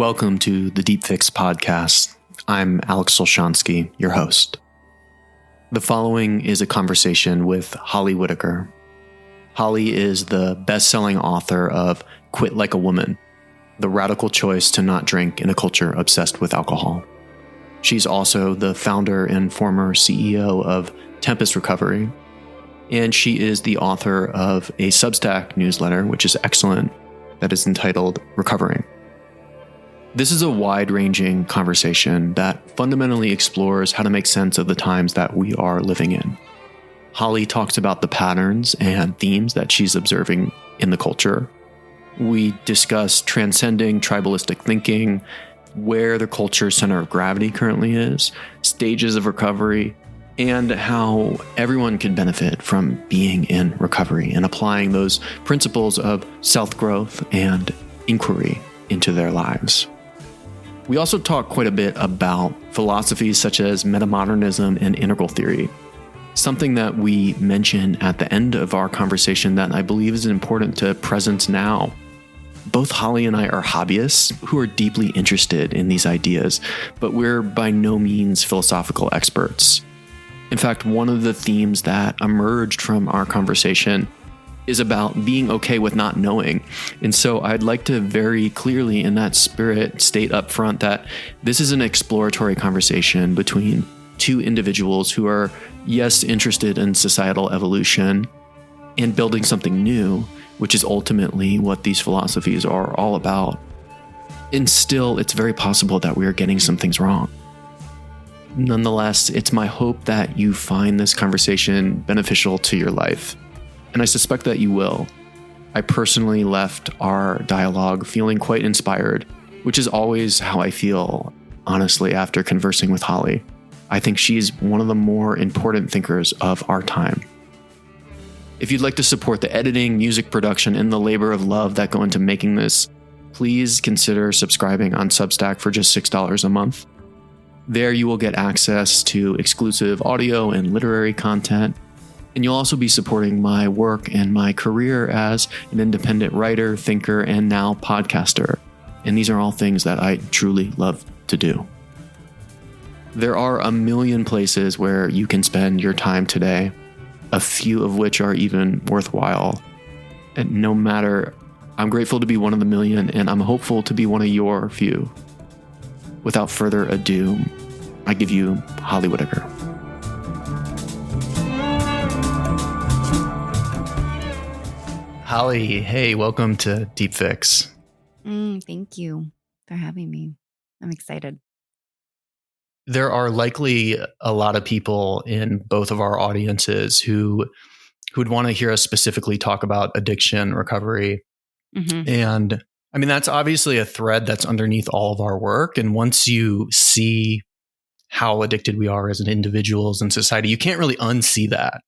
Welcome to the Deep Fix podcast. I'm Alex Solshansky, your host. The following is a conversation with Holly Whitaker. Holly is the best-selling author of Quit Like a Woman, the radical choice to not drink in a culture obsessed with alcohol. She's also the founder and former CEO of Tempest Recovery, and she is the author of a Substack newsletter, which is excellent, that is entitled Recovering. This is a wide-ranging conversation that fundamentally explores how to make sense of the times that we are living in. Holly talks about the patterns and themes that she's observing in the culture. We discuss transcending tribalistic thinking, where the culture's center of gravity currently is, stages of recovery, and how everyone can benefit from being in recovery and applying those principles of self-growth and inquiry into their lives. We also talk quite a bit about philosophies such as metamodernism and integral theory, something that we mention at the end of our conversation that I believe is important to present now. Both Holly and I are hobbyists who are deeply interested in these ideas, but we're by no means philosophical experts. In fact, one of the themes that emerged from our conversation is about being okay with not knowing. And so I'd like to very clearly in that spirit state up front that this is an exploratory conversation between two individuals who are, yes, interested in societal evolution and building something new, which is ultimately what these philosophies are all about. And still, it's very possible that we are getting some things wrong. Nonetheless, it's my hope that you find this conversation beneficial to your life. And I suspect that you will. I personally left our dialogue feeling quite inspired, which is always how I feel, honestly, after conversing with Holly. I think she's one of the more important thinkers of our time. If you'd like to support the editing, music production, and the labor of love that go into making this, please consider subscribing on Substack for just $6 a month. There you will get access to exclusive audio and literary content, and you'll also be supporting my work and my career as an independent writer, thinker, and now podcaster. And these are all things that I truly love to do. There are a million places where you can spend your time today, a few of which are even worthwhile. And no matter, I'm grateful to be one of the million, and I'm hopeful to be one of your few. Without further ado, I give you Holly Whitaker. Holly, hey, welcome to Deep Fix. Thank you for having me. I'm excited. There are likely a lot of people in both of our audiences who would want to hear us specifically talk about addiction recovery. Mm-hmm. And I mean, that's obviously a thread that's underneath all of our work. And once you see how addicted we are as an individuals and society, you can't really unsee that.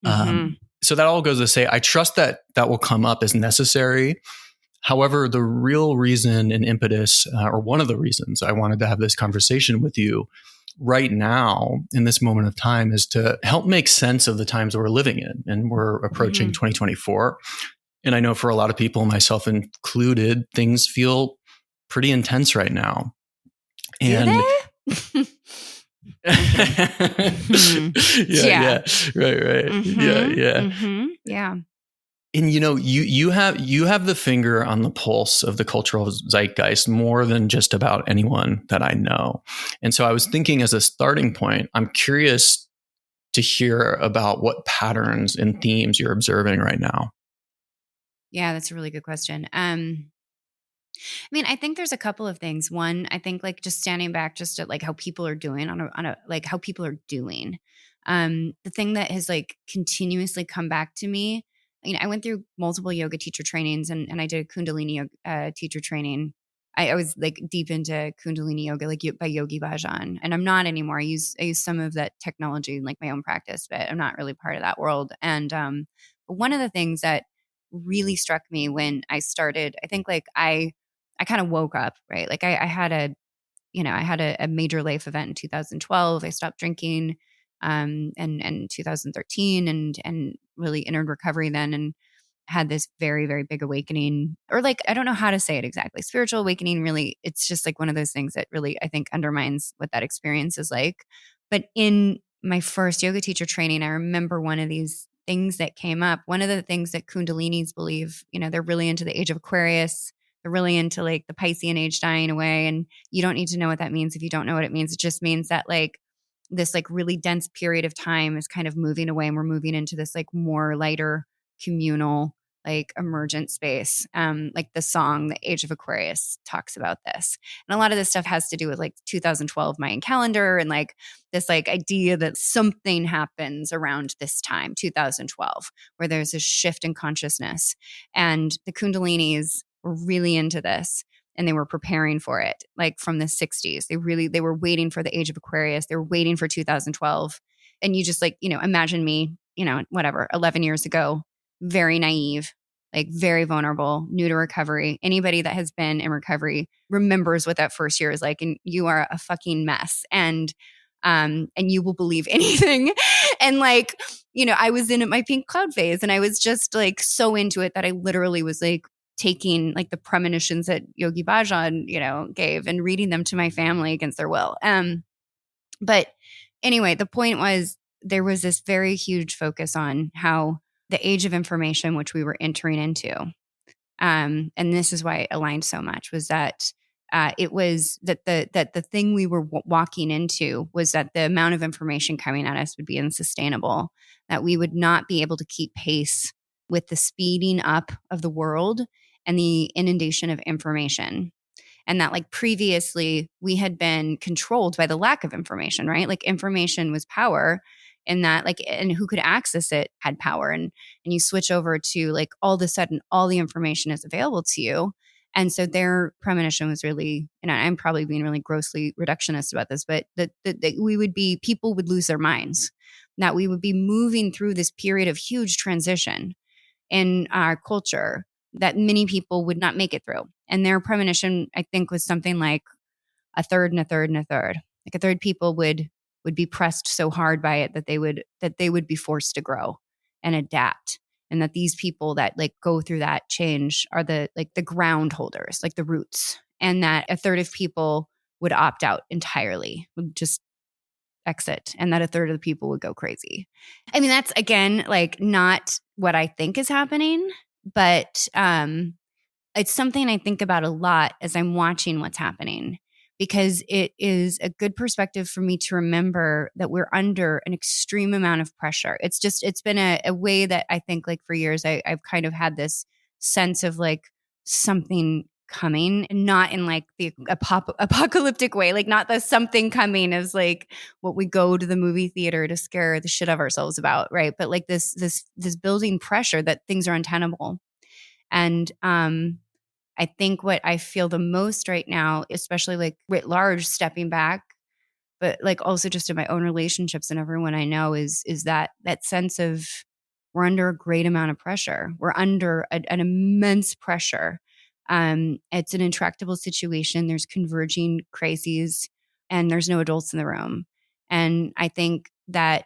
Mm-hmm. So that all goes to say, I trust that that will come up as necessary. However, the real reason and impetus, or one of the reasons I wanted to have this conversation with you right now in this moment of time, is to help make sense of the times we're living in. And we're approaching 2024. And I know for a lot of people, myself included, things feel pretty intense right now. And Yeah, right. Yeah. And you have the finger on the pulse of the cultural zeitgeist more than just about anyone that I know. And so I was thinking, as a starting point, I'm curious to hear about what patterns and themes you're observing right now. Yeah, that's a really good question. I mean, I think there's a couple of things. One, I think like just standing back just at like how people are doing on a like how people are doing. The thing that has like continuously come back to me, I went through multiple yoga teacher trainings and I did a Kundalini yoga, teacher training. I was like deep into Kundalini yoga, like by Yogi Bhajan, and I'm not anymore. I use some of that technology in like my own practice, but I'm not really part of that world. And but one of the things that really struck me when I started, I think like I kind of woke up, right? Like I had a major life event in 2012. I stopped drinking and 2013 and really entered recovery then. And had this very, very big awakening, or like, I don't know how to say it exactly. Spiritual awakening, really, it's just like one of those things that really, I think, undermines what that experience is like. But in my first yoga teacher training, I remember one of these things that came up. One of the things that Kundalinis believe, they're really into the age of Aquarius. They're really into like the Piscean age dying away. And you don't need to know what that means if you don't know what it means. It just means that like this like really dense period of time is kind of moving away, and we're moving into this like more lighter communal, like emergent space. Like the song The Age of Aquarius talks about this. And a lot of this stuff has to do with like 2012 Mayan calendar, and like this like idea that something happens around this time, 2012, where there's a shift in consciousness. And the Kundalinis were really into this, and they were preparing for it like from the 60s. They were waiting for the Age of Aquarius. They were waiting for 2012. And you just like, imagine me, whatever, 11 years ago, very naive, like very vulnerable, new to recovery. Anybody that has been in recovery remembers what that first year is like, and you are a fucking mess. And you will believe anything. And like, I was in my pink cloud phase, and I was just like so into it that I literally was like taking like the premonitions that Yogi Bhajan, gave, and reading them to my family against their will. But anyway, the point was, there was this very huge focus on how the age of information, which we were entering into, and this is why it aligned so much, was that it was that the thing we were walking into was that the amount of information coming at us would be unsustainable, that we would not be able to keep pace with the speeding up of the world and the inundation of information. And that like previously we had been controlled by the lack of information, right? Like information was power, and that like, and who could access it had power. And you switch over to like all of a sudden all the information is available to you. And so their premonition was really, and I'm probably being really grossly reductionist about this, but that people would lose their minds, that we would be moving through this period of huge transition in our culture that many people would not make it through. And their premonition, I think, was something like a third and a third and a third. Like a third people would be pressed so hard by it that they would be forced to grow and adapt. And that these people that like go through that change are the ground holders, like the roots. And that a third of people would opt out entirely, would just exit, and that a third of the people would go crazy. I mean, that's again like not what I think is happening, but it's something I think about a lot as I'm watching what's happening, because it is a good perspective for me to remember that we're under an extreme amount of pressure. It's been a way that I think like for years I've kind of had this sense of like something coming, and not in like the apocalyptic way, like not the something coming as like what we go to the movie theater to scare the shit out of ourselves about, right? But like this building pressure that things are untenable. And I think what I feel the most right now, especially like writ large, stepping back, but like also just in my own relationships and everyone I know, is that sense of we're under a great amount of pressure. We're under an immense pressure. It's an intractable situation. There's converging crises, and there's no adults in the room. And I think that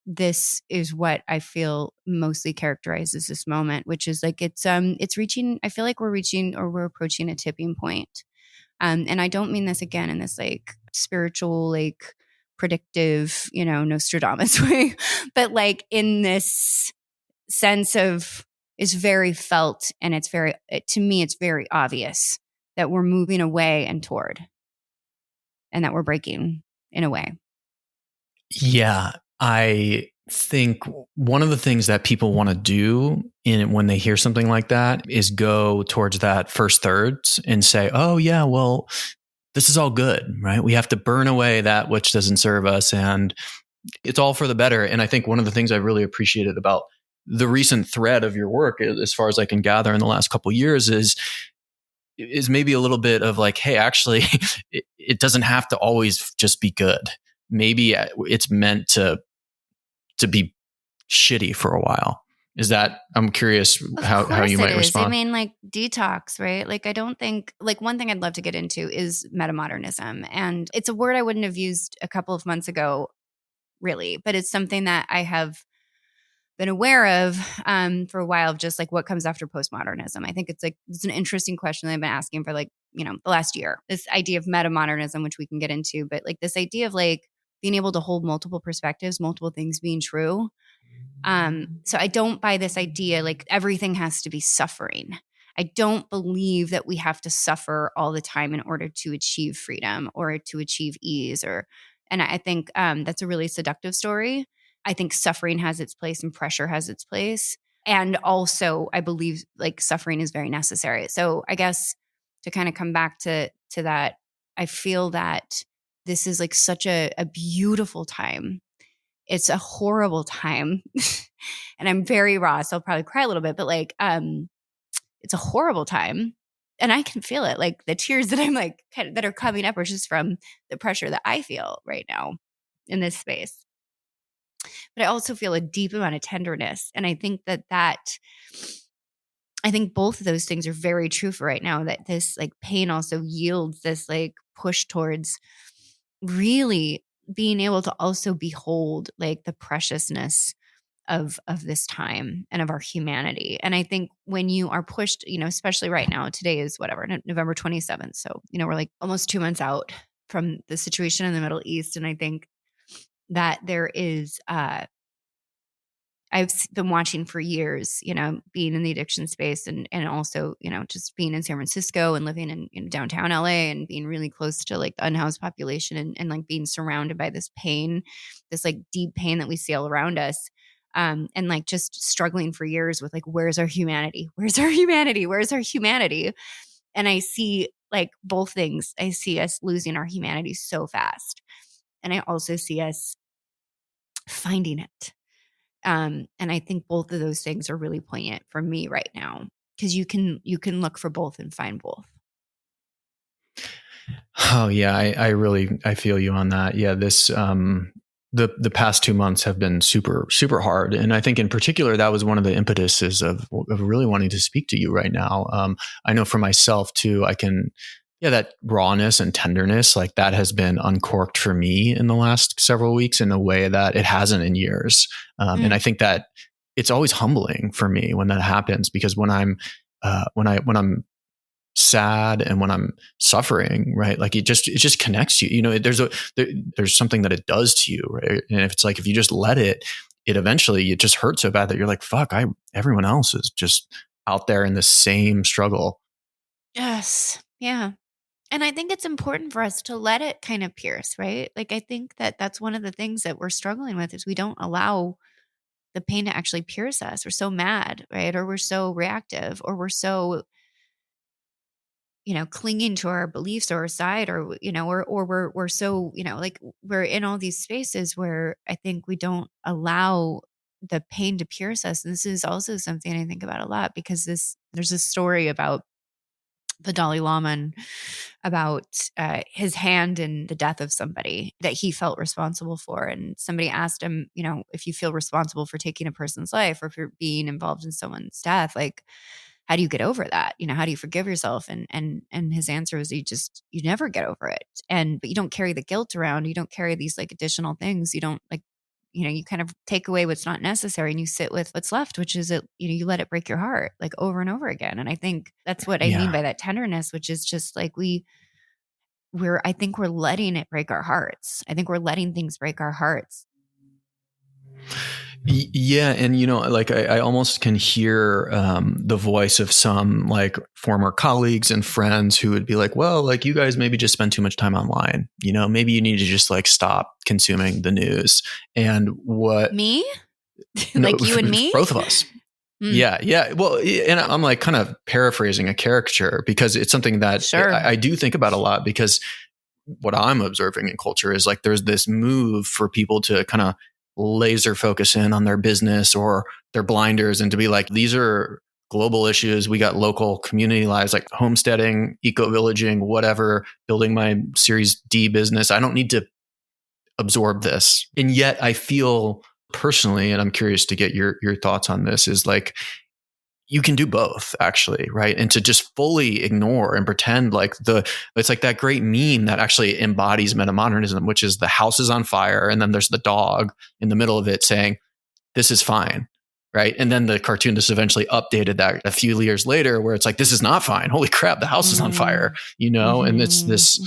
this is what I feel mostly characterizes this moment, which is like it's reaching. I feel like we're approaching a tipping point. And I don't mean this again in this like spiritual, like predictive, Nostradamus way, but like in this sense of is very felt, and to me, it's very obvious that we're moving away and toward, and that we're breaking in a way. Yeah, I think one of the things that people want to do when they hear something like that is go towards that first thirds and say, oh yeah, well, this is all good, right? We have to burn away that which doesn't serve us, and it's all for the better. And I think one of the things I really appreciated about the recent thread of your work, as far as I can gather in the last couple of years, is maybe a little bit of like, hey, actually, it doesn't have to always just be good. Maybe it's meant to be shitty for a while. Is that, I'm curious how you might respond. I mean, like detox, right? Like, I don't think, like, one thing I'd love to get into is metamodernism. And it's a word I wouldn't have used a couple of months ago, really, but it's something that I have been aware of for a while, of just like what comes after postmodernism. I think it's an interesting question that I've been asking for the last year. This idea of metamodernism, which we can get into, but like this idea of like being able to hold multiple perspectives, multiple things being true. So I don't buy this idea like everything has to be suffering. I don't believe that we have to suffer all the time in order to achieve freedom or to achieve ease. And I think that's a really seductive story. I think suffering has its place and pressure has its place. And also, I believe like suffering is very necessary. So I guess to kind of come back to that, I feel that this is like such a beautiful time. It's a horrible time. And I'm very raw, so I'll probably cry a little bit, but like it's a horrible time. And I can feel it. Like the tears that I'm like that are coming up are just from the pressure that I feel right now in this space. But I also feel a deep amount of tenderness. And I think I think both of those things are very true for right now, that this like pain also yields this like push towards really being able to also behold like the preciousness of this time and of our humanity. And I think when you are pushed, especially right now, today is whatever, November 27th. So, we're like almost 2 months out from the situation in the Middle East. And I think that there is I've been watching for years, being in the addiction space and also, just being in San Francisco and living in downtown LA and being really close to like the unhoused population and like being surrounded by this pain, this like deep pain that we see all around us. And like just struggling for years with like, where's our humanity? Where's our humanity? Where's our humanity? And I see like both things. I see us losing our humanity so fast. And I also see us finding it. And I think both of those things are really poignant for me right now, because you can look for both and find both. Oh yeah, I feel you on that. Yeah, this the past 2 months have been super super hard, and I think in particular that was one of the impetuses of really wanting to speak to you right now. I know for myself too, that rawness and tenderness, like that has been uncorked for me in the last several weeks in a way that it hasn't in years. And I think that it's always humbling for me when that happens, because when I'm sad and when I'm suffering, right? Like it just connects you. There's something that it does to you, right? And if you just let it eventually it just hurts so bad that you're like, fuck, everyone else is just out there in the same struggle. Yes. Yeah. And I think it's important for us to let it kind of pierce, right? Like, I think that that's one of the things that we're struggling with is we don't allow the pain to actually pierce us. We're so mad, right? Or we're so reactive, or we're so, clinging to our beliefs or our side, or, or we're so, like we're in all these spaces where I think we don't allow the pain to pierce us. And this is also something I think about a lot, because there's a story about the Dalai Lama and about his hand in the death of somebody that he felt responsible for. And somebody asked him, if you feel responsible for taking a person's life or for being involved in someone's death, like, how do you get over that? How do you forgive yourself? And his answer was, you never get over it. But you don't carry the guilt around. You don't carry these like additional things. You don't like, you kind of take away what's not necessary and you sit with what's left, which is you let it break your heart like over and over again. And I think that's what I mean by that tenderness, which is just like I think we're letting it break our hearts. I think we're letting things break our hearts. Yeah. And, like I almost can hear the voice of some like former colleagues and friends who would be like, well, like you guys maybe just spend too much time online. Maybe you need to just like stop consuming the news. And what me? Like you and me? Both of us. Yeah. Yeah. Well, and I'm like kind of paraphrasing a caricature because it's something that I do think about a lot, because what I'm observing in culture is like there's this move for people to kind of laser focus in on their business or their blinders and to be like, these are global issues. We got local community lives like homesteading, eco-villaging, whatever, building my Series D business. I don't need to absorb this. And yet I feel personally, and I'm curious to get your thoughts on this, is like, you can do both actually, right? And to just fully ignore and pretend like it's like that great meme that actually embodies metamodernism, which is the house is on fire and then there's the dog in the middle of it saying, this is fine. right? And then the cartoonist eventually updated that a few years later where it's like, this is not fine. Holy crap, the house is on fire, And it's this,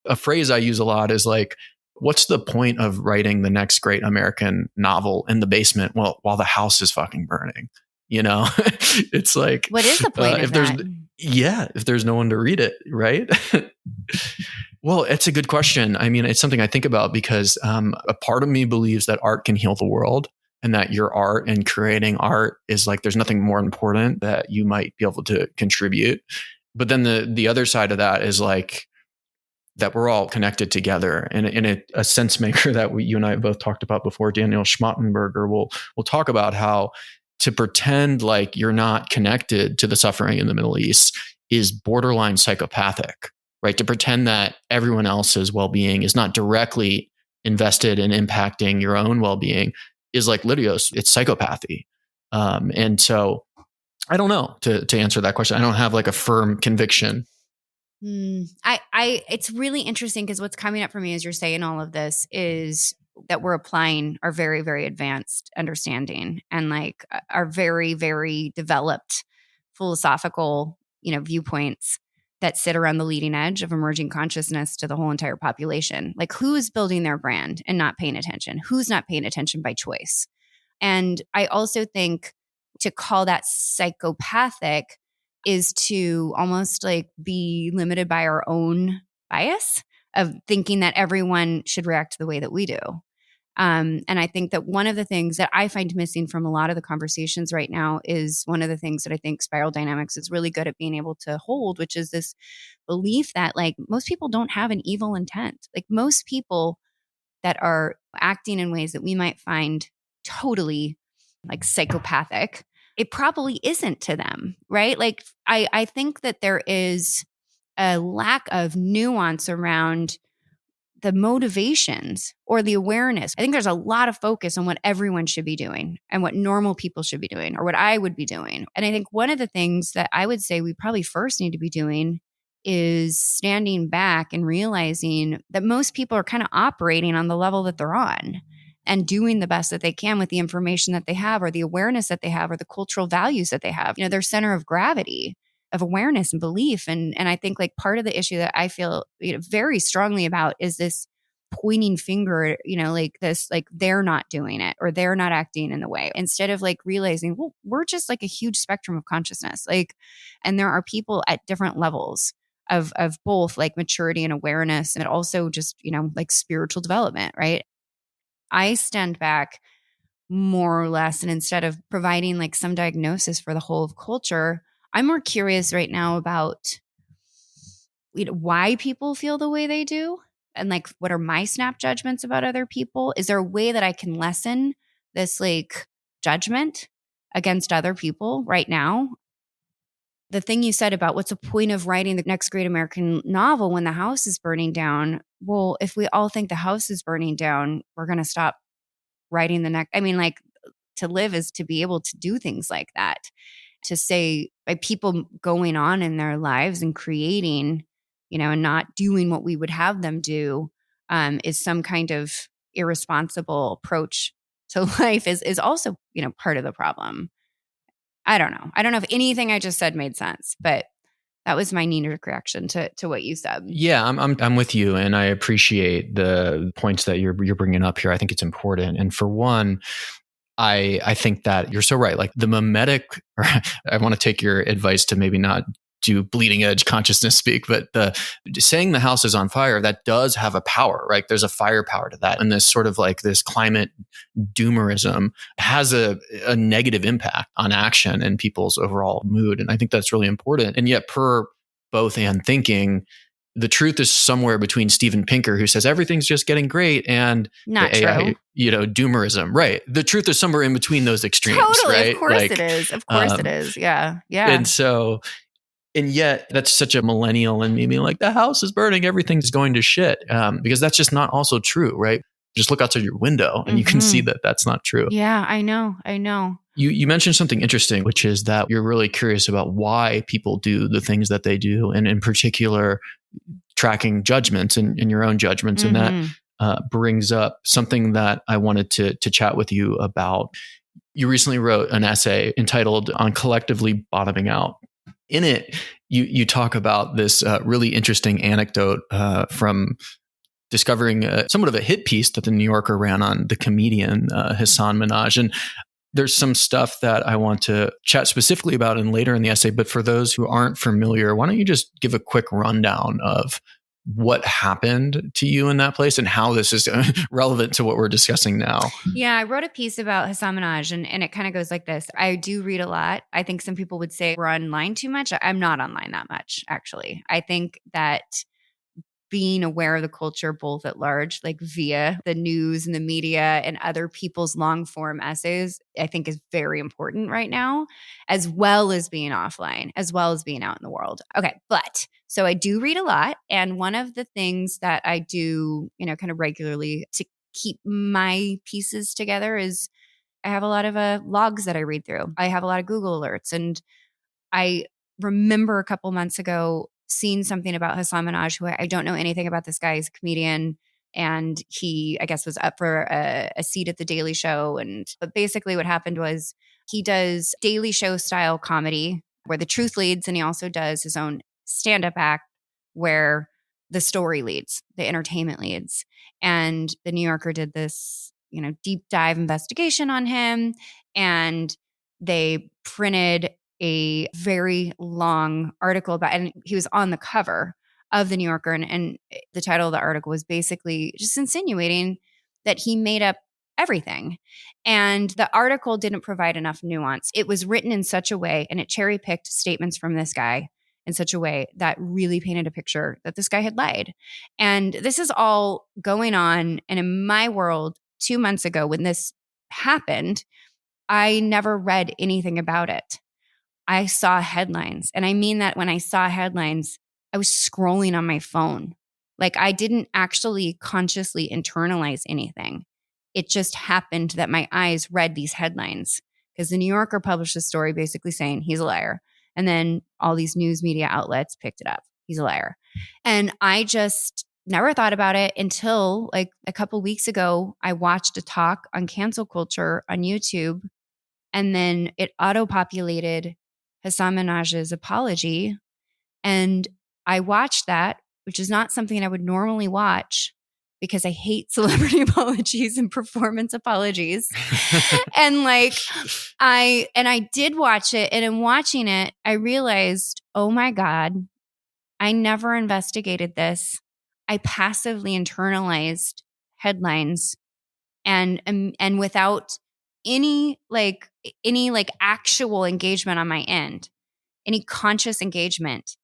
a phrase I use a lot is like, what's the point of writing the next great American novel in the basement while the house is fucking burning? It's like, what is the point of that? If there's no one to read it, right? Well, it's a good question. I mean, it's something I think about because a part of me believes that art can heal the world, and that your art and creating art is like, there's nothing more important that you might be able to contribute. But then the other side of that is like, that we're all connected together. And in a sense maker that you and I have both talked about before, Daniel Schmattenberger will talk about how to pretend like you're not connected to the suffering in the Middle East is borderline psychopathic, right? To pretend that everyone else's well-being is not directly invested in impacting your own well-being is like Lydios, it's psychopathy. And so I don't know to answer that question. I don't have like a firm conviction. It's really interesting because what's coming up for me as you're saying all of this is that we're applying our very, very advanced understanding and like our very, very developed philosophical, viewpoints that sit around the leading edge of emerging consciousness to the whole entire population. Like, who's building their brand and not paying attention? Who's not paying attention by choice? And I also think to call that psychopathic is to almost like be limited by our own bias of thinking that everyone should react the way that we do. And I think that one of the things that I find missing from a lot of the conversations right now is one of the things that I think Spiral Dynamics is really good at being able to hold, which is this belief that like most people don't have an evil intent. Like most people that are acting in ways that we might find totally like psychopathic, it probably isn't to them, right? Like I think that there is a lack of nuance around the motivations or the awareness. I think there's a lot of focus on what everyone should be doing and what normal people should be doing or what I would be doing. And I think one of the things that I would say we probably first need to be doing is standing back and realizing that most people are kind of operating on the level that they're on and doing the best that they can with the information that they have or the awareness that they have or the cultural values that they have. Their center of gravity of awareness and belief. And I think like part of the issue that I feel very strongly about is this pointing finger, like this, like they're not doing it or they're not acting in the way, instead of like realizing, well, we're just like a huge spectrum of consciousness. Like, and there are people at different levels of both like maturity and awareness and also just, like spiritual development, right? I stand back more or less. And instead of providing like some diagnosis for the whole of culture, I'm more curious right now about why people feel the way they do. And like, what are my snap judgments about other people? Is there a way that I can lessen this like judgment against other people right now? The thing you said about what's the point of writing the next great American novel when the house is burning down? Well, if we all think the house is burning down, we're going to stop writing the next. I mean, like to live is to be able to do things like that. To say by people going on in their lives and creating, and not doing what we would have them do is some kind of irresponsible approach to life is also, part of the problem. I don't know. I don't know if anything I just said made sense, but that was my knee-jerk reaction to what you said. Yeah, I'm with you, and I appreciate the points that you're bringing up here. I think it's important, and for one, I think that you're so right. Like the mimetic, or I want to take your advice to maybe not do bleeding edge consciousness speak, but saying the house is on fire, that does have a power, right? There's a firepower to that. And this sort of like this climate doomerism has a negative impact on action and people's overall mood. And I think that's really important. And yet per both and thinking, the truth is somewhere between Steven Pinker, who says everything's just getting great, and not the AI, true. Doomerism, right? The truth is somewhere in between those extremes, totally, right? Of course it is. Of course it is. Yeah. And yet that's such a millennial in me being like, the house is burning, everything's going to shit. Because that's just not also true, right? Just look outside your window and you can see that that's not true. Yeah, I know. You mentioned something interesting, which is that you're really curious about why people do the things that they do. And in particular, tracking judgments and your own judgments. And that brings up something that I wanted to chat with you about. You recently wrote an essay entitled On Collectively Bottoming Out. In it, you talk about this really interesting anecdote from discovering somewhat of a hit piece that the New Yorker ran on the comedian Hassan Minhaj. And there's some stuff that I want to chat specifically about in later in the essay. But for those who aren't familiar, why don't you just give a quick rundown of what happened to you in that place and how this is relevant to what we're discussing now? Yeah, I wrote a piece about Hassan Minhaj, and it kind of goes like this. I do read a lot. I think some people would say we're online too much. I'm not online that much, actually. I think that being aware of the culture both at large, like via the news and the media and other people's long form essays, I think is very important right now, as well as being offline, as well as being out in the world. Okay. But so I do read a lot. And one of the things that I do, kind of regularly to keep my pieces together is I have a lot of logs that I read through. I have a lot of Google alerts. And I remember a couple months ago seeing something about Hassan Minhaj, who I don't know anything about this guy. He's a comedian, and he, I guess, was up for a seat at the Daily Show. But basically what happened was he does Daily Show style comedy where the truth leads, and he also does his own stand-up act where the story leads, the entertainment leads. And the New Yorker did this, deep dive investigation on him, and they printed a very long article about, and he was on the cover of the New Yorker. And the title of the article was basically just insinuating that he made up everything. And the article didn't provide enough nuance. It was written in such a way, and it cherry picked statements from this guy in such a way that really painted a picture that this guy had lied. And this is all going on. And in my world, 2 months ago, when this happened, I never read anything about it. I saw headlines. And I mean that when I saw headlines, I was scrolling on my phone. Like I didn't actually consciously internalize anything. It just happened that my eyes read these headlines because the New Yorker published a story basically saying he's a liar. And then all these news media outlets picked it up. He's a liar. And I just never thought about it until like a couple weeks ago, I watched a talk on cancel culture on YouTube. And then it auto-populated Hassan Minhaj's apology. And I watched that, which is not something I would normally watch because I hate celebrity apologies and performance apologies. And I did watch it. And in watching it, I realized, oh my God, I never investigated this. I passively internalized headlines and without any actual engagement on my end, any conscious engagement,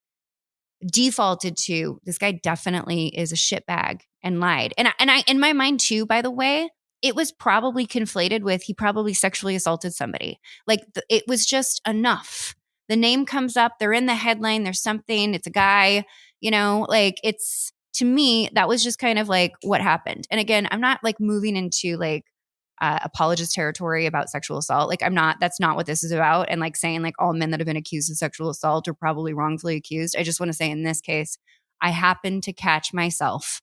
defaulted to this guy definitely is a shitbag and lied. And I in my mind too, by the way, it was probably conflated with he probably sexually assaulted somebody. Like it was just enough. The name comes up, they're in the headline, there's something, it's a guy, it's, to me, that was just kind of like what happened. And again, I'm not like moving into like apologist territory about sexual assault. Like that's not what this is about. And like saying like all men that have been accused of sexual assault are probably wrongfully accused. I just want to say in this case, I happened to catch myself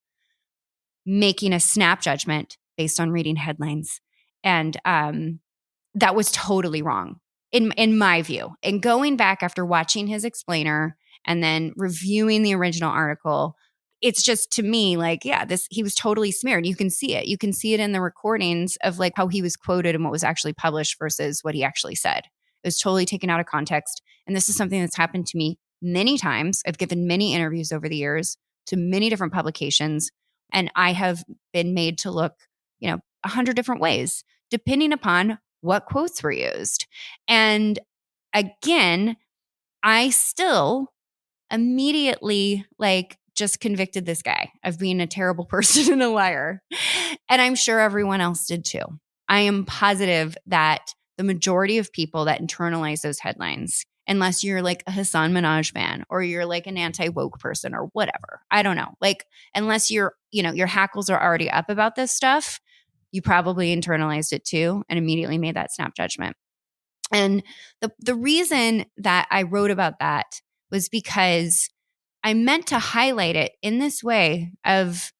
making a snap judgment based on reading headlines. And that was totally wrong in my view. And going back after watching his explainer and then reviewing the original article, it's just to me like, yeah, he was totally smeared. You can see it. You can see it in the recordings of like how he was quoted and what was actually published versus what he actually said. It was totally taken out of context. And this is something that's happened to me many times. I've given many interviews over the years to many different publications, and I have been made to look, 100 different ways, depending upon what quotes were used. And again, I still immediately just convicted this guy of being a terrible person and a liar. And I'm sure everyone else did too. I am positive that the majority of people that internalize those headlines, unless you're like a Hassan Minhaj fan or you're like an anti-woke person or whatever, I don't know. Like, unless your hackles are already up about this stuff, you probably internalized it too and immediately made that snap judgment. And the reason that I wrote about that was because I meant to highlight it in this way of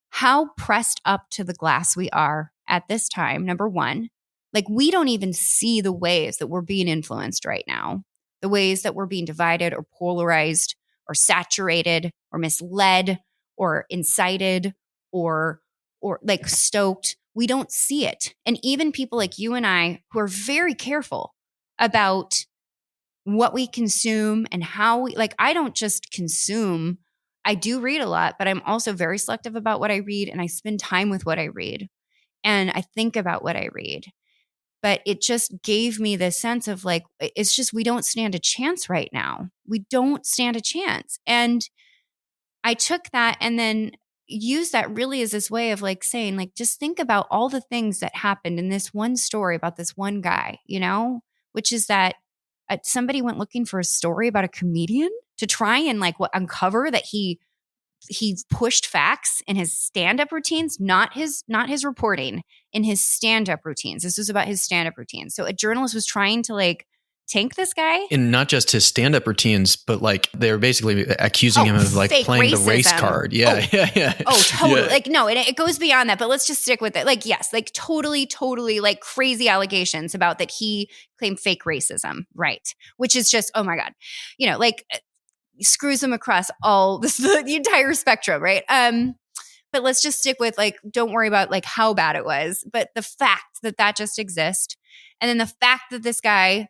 how pressed up to the glass we are at this time, number one, Like, we don't even see the ways that we're being influenced right now, the ways that we're being divided or polarized or saturated or misled or incited or like stoked. We don't see it. And even people like you and I, who are very careful about what we consume and how we, like, I don't just consume. I do read a lot, but I'm also very selective about what I read, and I spend time with what I read and I think about what I read. But it just gave me this sense of like, it's just, we don't stand a chance right now. We don't stand a chance. And I took that and then used that really as this way of like saying, like, just think about all the things that happened in this one story about this one guy, which is that somebody went looking for a story about a comedian to try and like uncover that he pushed facts in his stand-up routines, not his reporting, in his stand-up routines. This was about his stand-up routines. So a journalist was trying to like tank this guy. And not just his stand-up routines, but like they're basically accusing him of like playing racism. The race card. Yeah. Oh, totally. Yeah. Like, no, it goes beyond that, but let's just stick with it. Like, yes, like totally like crazy allegations about that he claimed fake racism. Right. Which is just, oh my God, like screws him across all this, the entire spectrum. Right. But let's just stick with like, don't worry about like how bad it was, but the fact that just exists. And then the fact that this guy,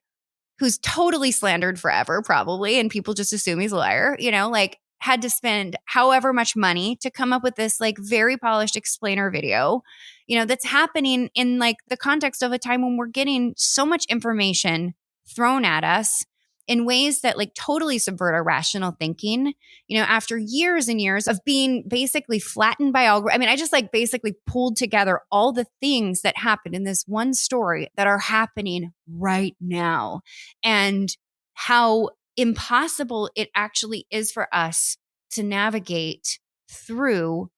who's totally slandered forever, probably, and people just assume he's a liar, like had to spend however much money to come up with this like very polished explainer video, that's happening in like the context of a time when we're getting so much information thrown at us in ways that like totally subvert our rational thinking, after years and years of being basically flattened by algorithms. I mean, I just like basically pulled together all the things that happened in this one story that are happening right now and how impossible it actually is for us to navigate through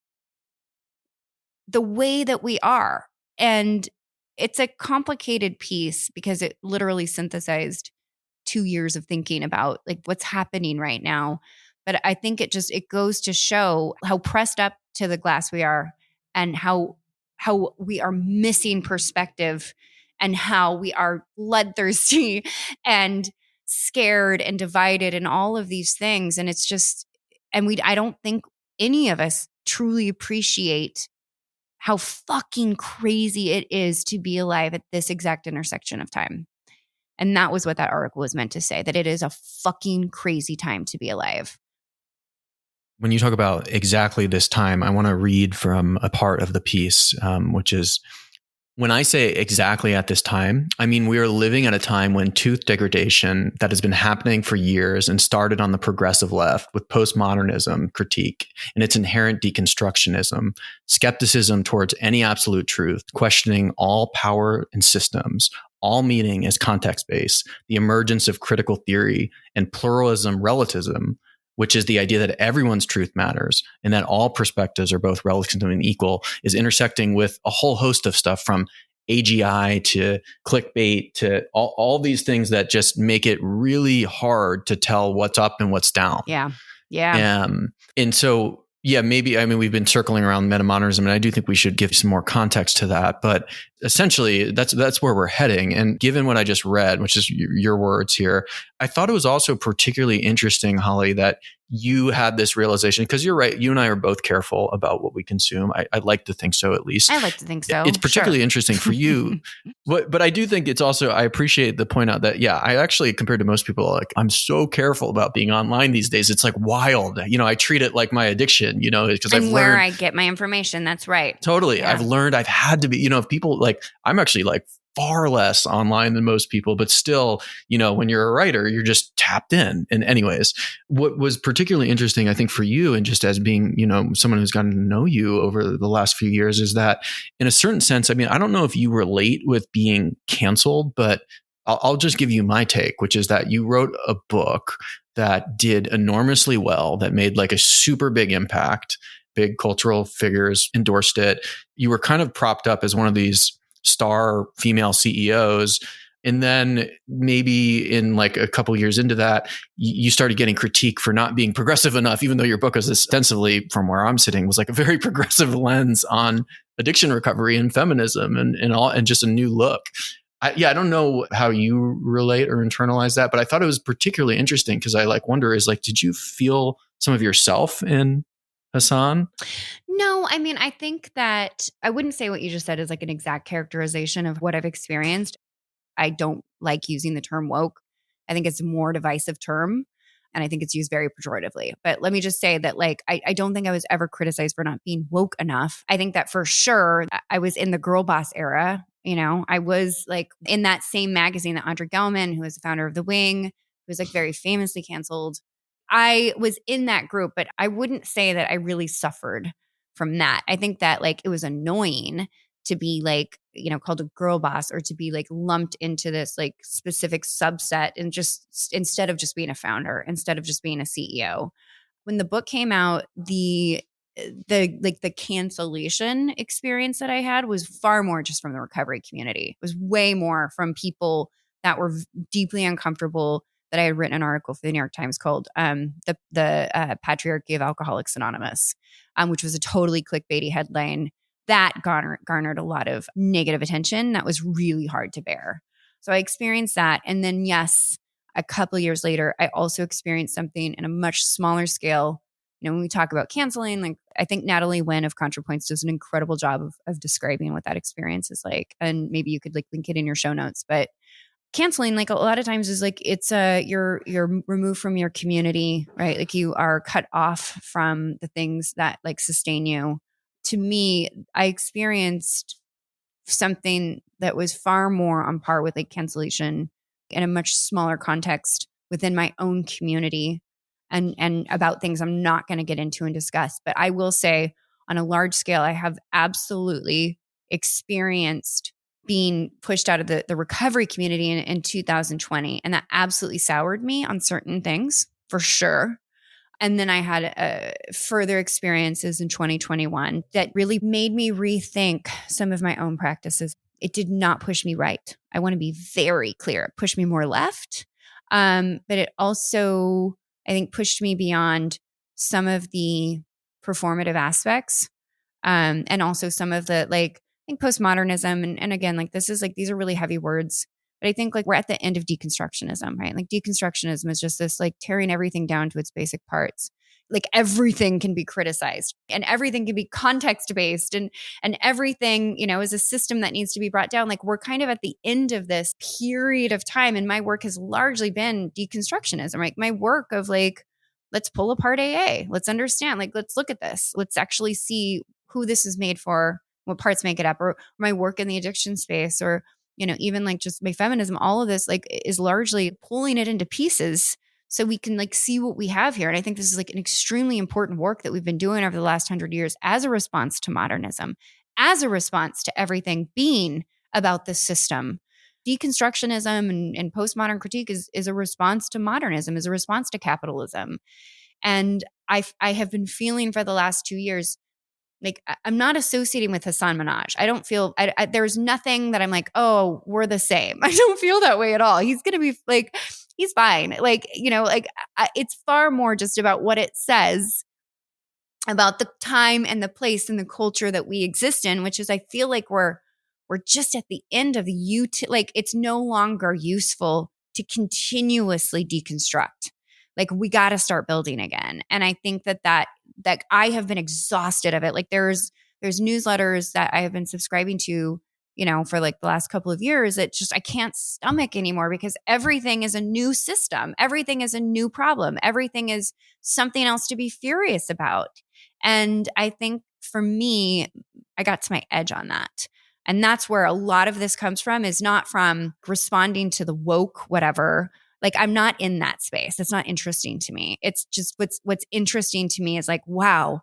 the way that we are. And it's a complicated piece because it literally synthesized 2 years of thinking about like what's happening right now. But I think it goes to show how pressed up to the glass we are and how we are missing perspective and how we are bloodthirsty and scared and divided and all of these things. And it's just, and I don't think any of us truly appreciate how fucking crazy it is to be alive at this exact intersection of time. And that was what that article was meant to say, that it is a fucking crazy time to be alive. When you talk about exactly this time, I want to read from a part of the piece, which is, when I say exactly at this time, I mean we are living at a time when tooth degradation that has been happening for years and started on the progressive left with postmodernism critique and its inherent deconstructionism, skepticism towards any absolute truth, questioning all power and systems, all meaning as context-based, the emergence of critical theory and pluralism relativism, which is the idea that everyone's truth matters and that all perspectives are both relative and equal, is intersecting with a whole host of stuff from AGI to clickbait to all these things that just make it really hard to tell what's up and what's down. Yeah. Yeah. And so, yeah, maybe, I mean, we've been circling around metamodernism, and I do think we should give some more context to that. But essentially, that's where we're heading. And given what I just read, which is your words here, I thought it was also particularly interesting, Holly, that you had this realization, because you're right. You and I are both careful about what we consume. I'd like to think so, at least. I like to think so. It's particularly interesting for you. But I do think it's also, I appreciate the point out that, yeah, I actually, compared to most people, like, I'm so careful about being online these days. It's like wild. I treat it like my addiction, because I've learned where I get my information. That's right. Totally. Yeah. I've learned I've had to be, if people like, I'm actually like far less online than most people, but still, when you're a writer, you're just tapped in. And anyways, what was particularly interesting, I think, for you, and just as being, someone who's gotten to know you over the last few years, is that in a certain sense, I mean, I don't know if you relate with being canceled, but I'll just give you my take, which is that you wrote a book that did enormously well, that made like a super big impact. Big cultural figures endorsed it. You were kind of propped up as one of these star female CEOs. And then maybe in like a couple years into that, you started getting critique for not being progressive enough, even though your book was ostensibly, from where I'm sitting, was like a very progressive lens on addiction recovery and feminism and just a new look. I don't know how you relate or internalize that, but I thought it was particularly interesting because I like wonder is like, did you feel some of yourself in Hassan? No, I mean, I think that I wouldn't say what you just said is like an exact characterization of what I've experienced. I don't like using the term woke. I think it's a more divisive term. And I think it's used very pejoratively. But let me just say that, like, I don't think I was ever criticized for not being woke enough. I think that for sure I was in the girl boss era. You know, I was like in that same magazine that Andre Gelman, who was the founder of The Wing, who was like very famously canceled. I was in that group, but I wouldn't say that I really suffered from that. I think that like it was annoying to be like, you know, called a girl boss or to be like lumped into this like specific subset and just instead of just being a founder, instead of just being a CEO. When the book came out, the cancellation experience that I had was far more just from the recovery community. It was way more from people that were deeply uncomfortable that I had written an article for the New York Times called the Patriarchy of Alcoholics Anonymous, which was a totally clickbaity headline that garnered a lot of negative attention that was really hard to bear. So I experienced that. And then, yes, a couple of years later, I also experienced something in a much smaller scale. You know, when we talk about canceling, like I think Natalie Wynn of ContraPoints does an incredible job of describing what that experience is like. And maybe you could like link it in your show notes. But canceling, like a lot of times, is like it's you're removed from your community, right? Like you are cut off from the things that like sustain you. To me, I experienced something that was far more on par with like cancellation in a much smaller context within my own community and about things I'm not going to get into and discuss. But I will say on a large scale, I have absolutely experienced being pushed out of the recovery community in 2020. And that absolutely soured me on certain things for sure. And then I had further experiences in 2021 that really made me rethink some of my own practices. It did not push me right. I want to be very clear. It pushed me more left. But it also, I think, pushed me beyond some of the performative aspects, and also some of the like, I think postmodernism. And again, like this is like, these are really heavy words. But I think like we're at the end of deconstructionism, right? Like deconstructionism is just this like tearing everything down to its basic parts. Like everything can be criticized and everything can be context based and everything, you know, is a system that needs to be brought down. Like we're kind of at the end of this period of time. And my work has largely been deconstructionism, right? My work of like, let's pull apart AA. Let's understand, like, let's look at this. Let's actually see who this is made for, what parts make it up, or my work in the addiction space, or you know, even like just my feminism, all of this like is largely pulling it into pieces so we can like see what we have here. And I think this is like an extremely important work that we've been doing over the last 100 years as a response to modernism, as a response to everything being about the system. Deconstructionism and postmodern critique is a response to modernism, is a response to capitalism. And I have been feeling for the last 2 years like I'm not associating with Hassan Minhaj. I don't feel there's nothing that I'm like, oh, we're the same. I don't feel that way at all. He's gonna be like, he's fine. Like you know, like it's far more just about what it says about the time and the place and the culture that we exist in, which is I feel like we're just at the end of the like it's no longer useful to continuously deconstruct. Like we got to start building again. And I think that I have been exhausted of it. Like there's newsletters that I have been subscribing to, you know, for like the last couple of years that just I can't stomach anymore because everything is a new system. Everything is a new problem. Everything is something else to be furious about. And I think for me, I got to my edge on that. And that's where a lot of this comes from, is not from responding to the woke, whatever. Like I'm not in that space. It's not interesting to me. It's just what's interesting to me is like, wow,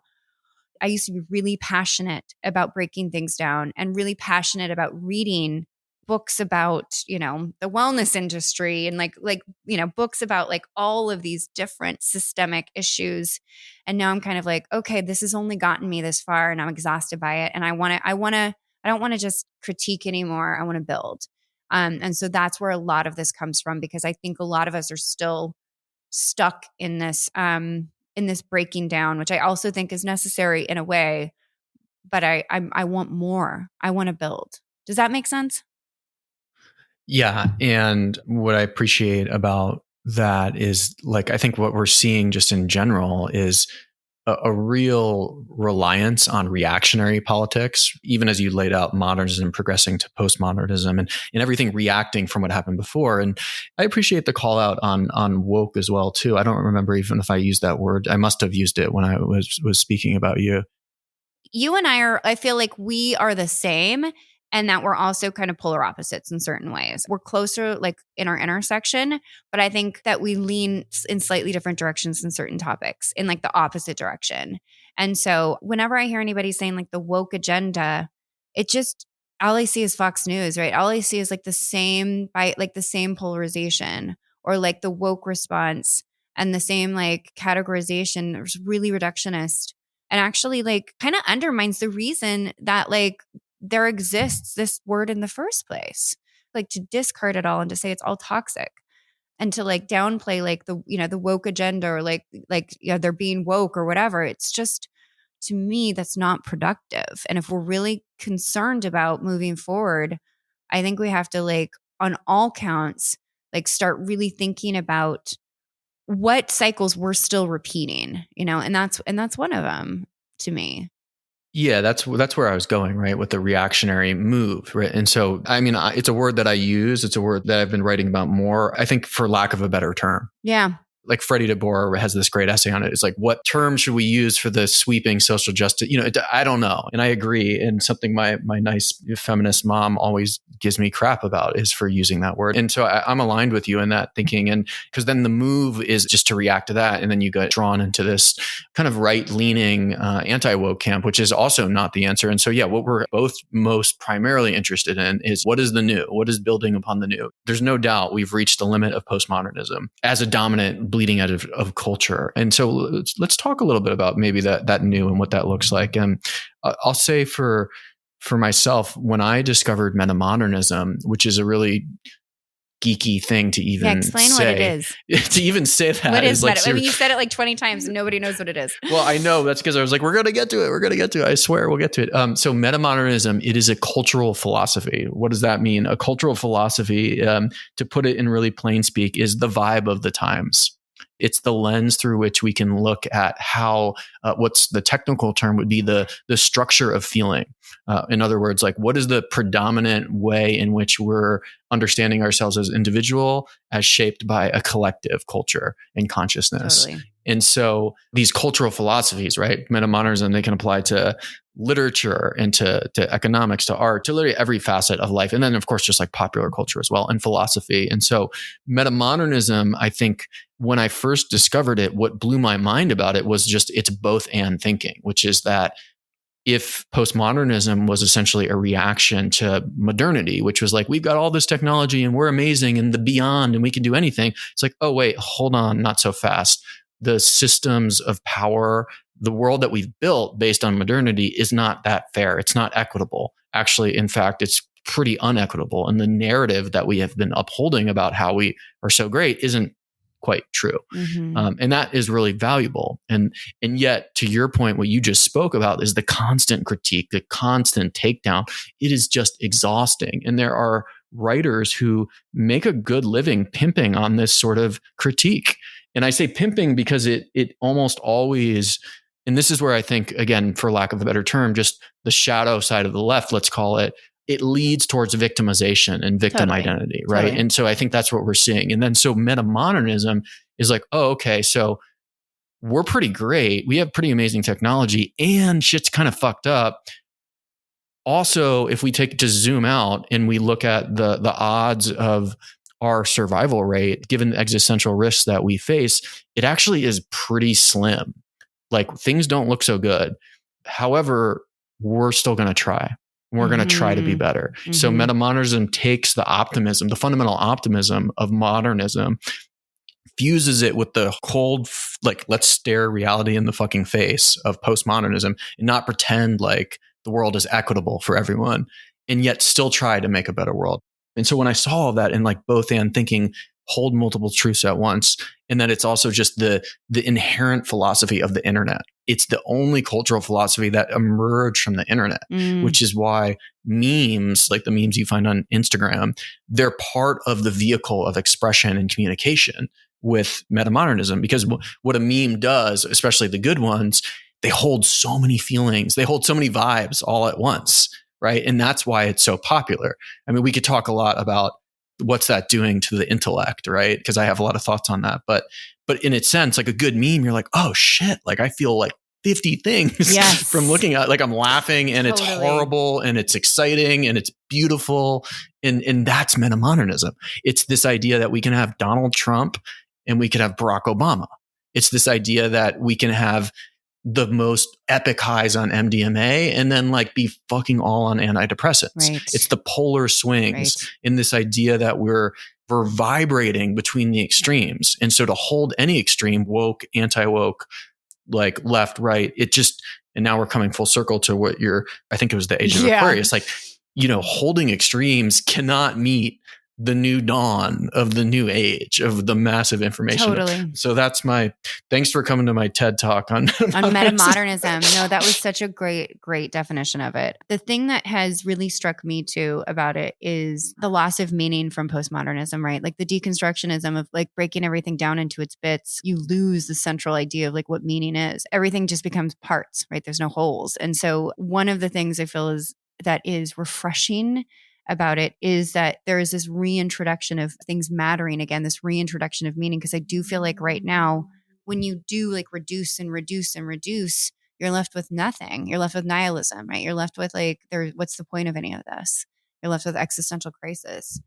I used to be really passionate about breaking things down and really passionate about reading books about, you know, the wellness industry and like, you know, books about like all of these different systemic issues. And now I'm kind of like, okay, this has only gotten me this far and I'm exhausted by it. And I don't want to just critique anymore. I want to build. And so that's where a lot of this comes from, because I think a lot of us are still stuck in this breaking down, which I also think is necessary in a way, but I want more. I want to build. Does that make sense? Yeah. And what I appreciate about that is, like, I think what we're seeing just in general is a real reliance on reactionary politics, even as you laid out modernism progressing to postmodernism, and everything reacting from what happened before. And I appreciate the call out on woke as well, too. I don't remember even if I used that word. I must have used it when I was speaking about you. You and I feel like we are the same, and that we're also kind of polar opposites in certain ways. We're closer, like, in our intersection, but I think that we lean in slightly different directions in certain topics, in like the opposite direction. And so whenever I hear anybody saying like the woke agenda, it just, all I see is Fox News, right? All I see is like the same polarization, or like the woke response, and the same like categorization. It's really reductionist, and actually like kind of undermines the reason that like there exists this word in the first place. Like, to discard it all and to say it's all toxic, and to like downplay like the woke agenda, or they're being woke or whatever. It's just, to me, that's not productive. And if we're really concerned about moving forward, I think we have to, like, on all counts, like start really thinking about what cycles we're still repeating, and that's one of them to me. Yeah, that's where I was going, right, with the reactionary move, right? And so, I mean, it's a word that I use. It's a word that I've been writing about more, I think, for lack of a better term. Yeah. Like Freddie DeBoer has this great essay on it. It's like, what term should we use for the sweeping social justice? I don't know. And I agree. And something my nice feminist mom always gives me crap about is for using that word. And so I'm aligned with you in that thinking. And because then the move is just to react to that. And then you get drawn into this kind of right-leaning anti-woke camp, which is also not the answer. And so, yeah, what we're both most primarily interested in is, what is the new? What is building upon the new? There's no doubt we've reached the limit of postmodernism as a dominant bleeding edge of culture. And so let's talk a little bit about maybe that new and what that looks like. And I'll say for myself, when I discovered metamodernism, which is a really geeky thing to even explain say. What it is. To even say that. What is like, I mean, you said it like 20 times and nobody knows what it is. Well, I know. That's because I was like, we're going to get to it. We're going to get to it. I swear we'll get to it. So metamodernism, it is a cultural philosophy. What does that mean? A cultural philosophy, to put it in really plain speak, is the vibe of the times. It's the lens through which we can look at how, what's the technical term would be the structure of feeling. In other words, like, what is the predominant way in which we're understanding ourselves as individual, as shaped by a collective culture and consciousness. Totally. And so these cultural philosophies, right, metamodernism, they can apply to literature and to economics, to art, to literally every facet of life. And then, of course, just like popular culture as well, and philosophy. And so metamodernism, I think, when I first discovered it, what blew my mind about it was just it's both and thinking, which is that if postmodernism was essentially a reaction to modernity, which was like, we've got all this technology and we're amazing and the beyond and we can do anything. It's like, oh, wait, hold on, not so fast. The systems of power, the world that we've built based on modernity is not that fair. It's not equitable. Actually, in fact, it's pretty unequitable. And the narrative that we have been upholding about how we are so great isn't quite true. Mm-hmm. And that is really valuable. And yet, to your point, what you just spoke about is the constant critique, the constant takedown. It is just exhausting. And there are writers who make a good living pimping on this sort of critique. And I say pimping because it almost always, and this is where I think, again, for lack of a better term, just the shadow side of the left, let's call it, it leads towards victimization and victim identity, right? Totally. And so I think that's what we're seeing. And then so metamodernism is like, oh, okay, so we're pretty great. We have pretty amazing technology and shit's kind of fucked up. Also, if we just zoom out and we look at the odds of our survival rate, given the existential risks that we face, it actually is pretty slim. Like, things don't look so good. However, we're still going to try. We're going to try to be better. Mm-hmm. So metamodernism takes the optimism, the fundamental optimism of modernism, fuses it with the cold, like, let's stare reality in the fucking face of postmodernism and not pretend like the world is equitable for everyone, and yet still try to make a better world. And so when I saw all that in like both and thinking, hold multiple truths at once, and that it's also just the inherent philosophy of the internet. It's the only cultural philosophy that emerged from the internet, which is why memes, like the memes you find on Instagram, they're part of the vehicle of expression and communication with metamodernism. Because what a meme does, especially the good ones, they hold so many feelings, they hold so many vibes all at once, right? And that's why it's so popular. I mean, we could talk a lot about what's that doing to the intellect, right? Because I have a lot of thoughts on that. But in its sense, like a good meme, you're like, oh shit, like I feel like 50 things from looking at, like I'm laughing and it's horrible and it's exciting and it's beautiful. And that's metamodernism. It's this idea that we can have Donald Trump and we could have Barack Obama. It's this idea that we can have the most epic highs on MDMA and then like be fucking all on antidepressants. Right. It's the polar swings in this idea that we're vibrating between the extremes. And so to hold any extreme, woke, anti-woke, like left, right, it just, and now we're coming full circle to what I think it was the age of Aquarius, like, holding extremes cannot meet the new dawn of the new age of the massive information. Totally. So that's thanks for coming to my TED talk on metamodernism. No, that was such a great definition of it. The thing that has really struck me too about it is the loss of meaning from postmodernism, right? Like the deconstructionism of like breaking everything down into its bits. You lose the central idea of like what meaning is. Everything just becomes parts, right? There's no holes. And so one of the things I feel that is refreshing about it is that there is this reintroduction of things mattering again, this reintroduction of meaning. Because I do feel like right now, when you do like reduce and reduce and reduce, you're left with nothing. You're left with nihilism, right? You're left with like, what's the point of any of this? You're left with existential crisis.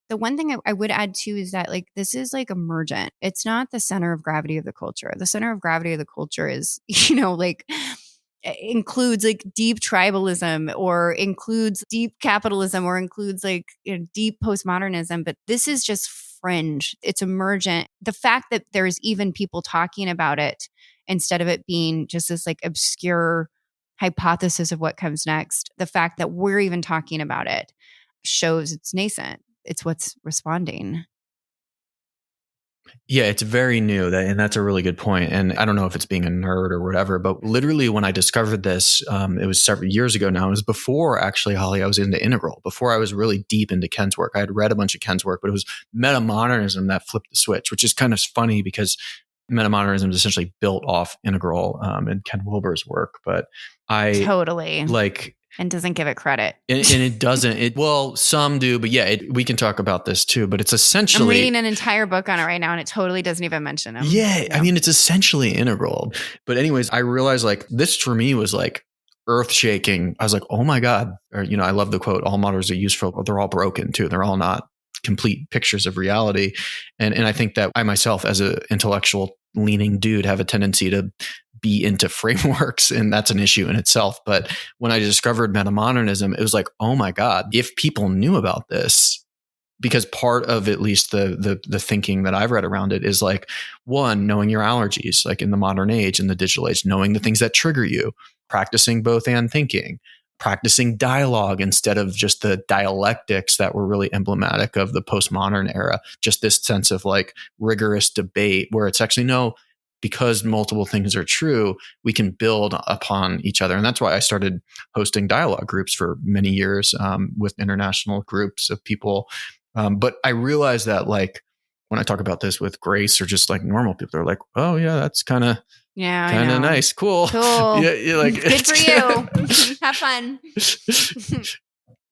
The one thing I would add too is that like this is like emergent. It's not the center of gravity of the culture. The center of gravity of the culture is, like includes like deep tribalism or includes deep capitalism or includes like deep postmodernism. But this is just fringe. It's emergent. The fact that there's even people talking about it instead of it being just this like obscure hypothesis of what comes next, the fact that we're even talking about it shows it's nascent. It's what's responding. Yeah, it's very new, and that's a really good point. And I don't know if it's being a nerd or whatever, but literally when I discovered this, it was several years ago now. It was before actually, Holly, I was into integral, before I was really deep into Ken's work. I had read a bunch of Ken's work, but it was metamodernism that flipped the switch, which is kind of funny because metamodernism is essentially built off integral and Ken Wilber's work. But I totally like... And doesn't give it credit. And it doesn't. Well, some do, but yeah, we can talk about this too. But it's essentially... I'm reading an entire book on it right now and it totally doesn't even mention him. Yeah, I mean, it's essentially integral. But anyways, I realized like this for me was like earth shaking. I was like, oh my God. Or, I love the quote, all models are useful. They're all broken too. They're all not complete pictures of reality. And I think that I myself, as an intellectual leaning dude, have a tendency to be into frameworks, and that's an issue in itself. But when I discovered metamodernism, it was like, oh my God, if people knew about this, because part of at least the thinking that I've read around it is like, one, knowing your allergies, like in the modern age, in the digital age, knowing the things that trigger you, practicing both and thinking, practicing dialogue instead of just the dialectics that were really emblematic of the postmodern era, just this sense of like rigorous debate where it's actually no, because multiple things are true, we can build upon each other. And that's why I started hosting dialogue groups for many years with international groups of people. But I realized that like when I talk about this with Grace or just like normal people, they're like, oh yeah, that's kind of nice. Cool. Yeah, like, good for you. Have fun.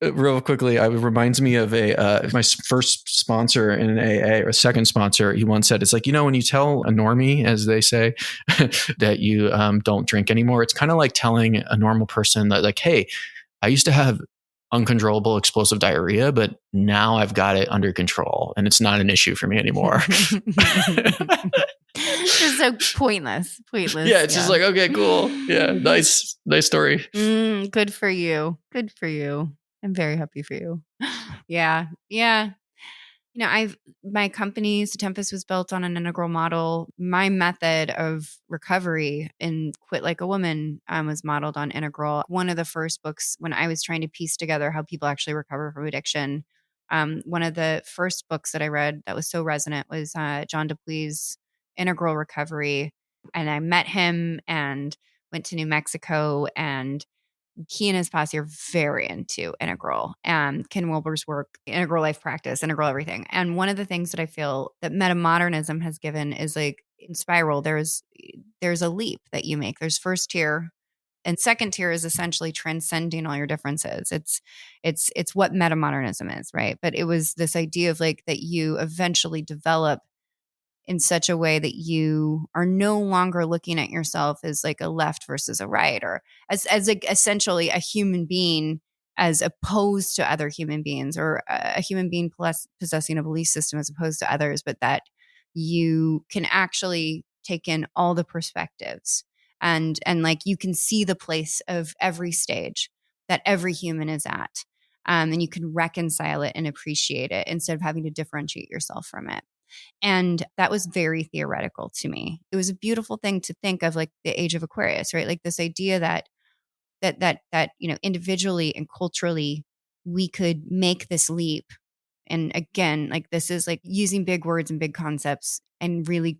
Real quickly, it reminds me of my first sponsor in an AA, or second sponsor. He once said, it's like, when you tell a normie, as they say, that you don't drink anymore, it's kind of like telling a normal person that like, hey, I used to have uncontrollable explosive diarrhea, but now I've got it under control and it's not an issue for me anymore. It's so pointless. Yeah, it's just like, okay, cool. Yeah, nice story. Good for you. I'm very happy for you. Yeah. My company, Tempest, was built on an integral model. My method of recovery in Quit Like a Woman was modeled on integral. One of the first books when I was trying to piece together how people actually recover from addiction One of the first books that I read that was so resonant was John DePuy's Integral Recovery. And I met him and went to New Mexico, and he and his posse are very into integral and Ken Wilber's work, integral life practice, integral everything. And one of the things that I feel that metamodernism has given is like in Spiral, there's a leap that you make. There's first tier, and second tier is essentially transcending all your differences. It's what metamodernism is, right? But it was this idea of like that you eventually develop in such a way that you are no longer looking at yourself as like a left versus a right, or as like essentially a human being as opposed to other human beings, or a human being possessing a belief system as opposed to others, but that you can actually take in all the perspectives, and like you can see the place of every stage that every human is at, and you can reconcile it and appreciate it instead of having to differentiate yourself from it. And that was very theoretical to me. It was a beautiful thing to think of, like the age of Aquarius, right? Like this idea that individually and culturally we could make this leap. And again, like this is like using big words and big concepts and really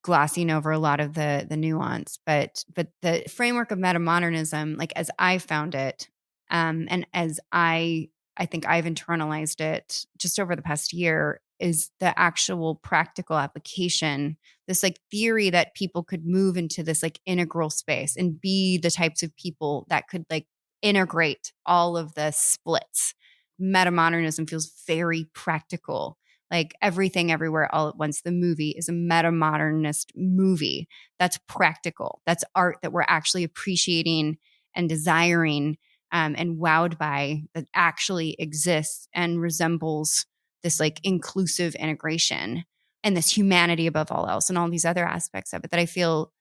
glossing over a lot of the nuance, but the framework of metamodernism, like as I found it, and as I think I've internalized it just over the past year, is the actual practical application. This like theory that people could move into this like integral space and be the types of people that could like integrate all of the splits. Metamodernism feels very practical, like Everything Everywhere All at Once. The movie is a metamodernist movie that's practical. That's art that we're actually appreciating and desiring, and wowed by, that actually exists and resembles this like inclusive integration and this humanity above all else and all these other aspects of it, that I feel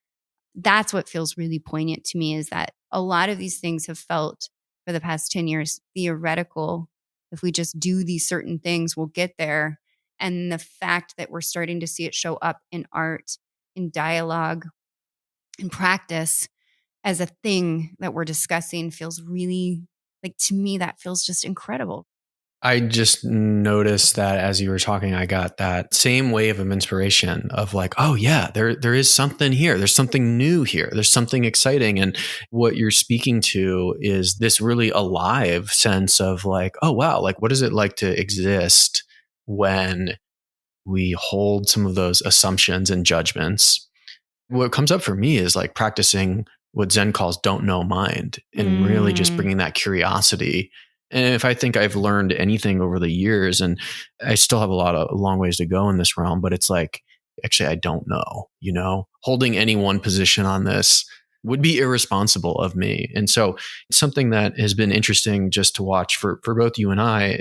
that's what feels really poignant to me, is that a lot of these things have felt for the past 10 years theoretical. If we just do these certain things, we'll get there. And the fact that we're starting to see it show up in art, in dialogue, in practice as a thing that we're discussing feels really, like, to me, that feels just incredible. I just noticed that as you were talking, I got that same wave of inspiration of like, oh yeah, there is something here. There's something new here. There's something exciting. And what you're speaking to is this really alive sense of like, oh wow, like what is it like to exist when we hold some of those assumptions and judgments? What comes up for me is like practicing what Zen calls don't know mind, and really just bringing that curiosity. And if I think I've learned anything over the years, and I still have a long ways to go in this realm, but it's like, actually, I don't know, holding any one position on this would be irresponsible of me. And so it's something that has been interesting just to watch for both you and I.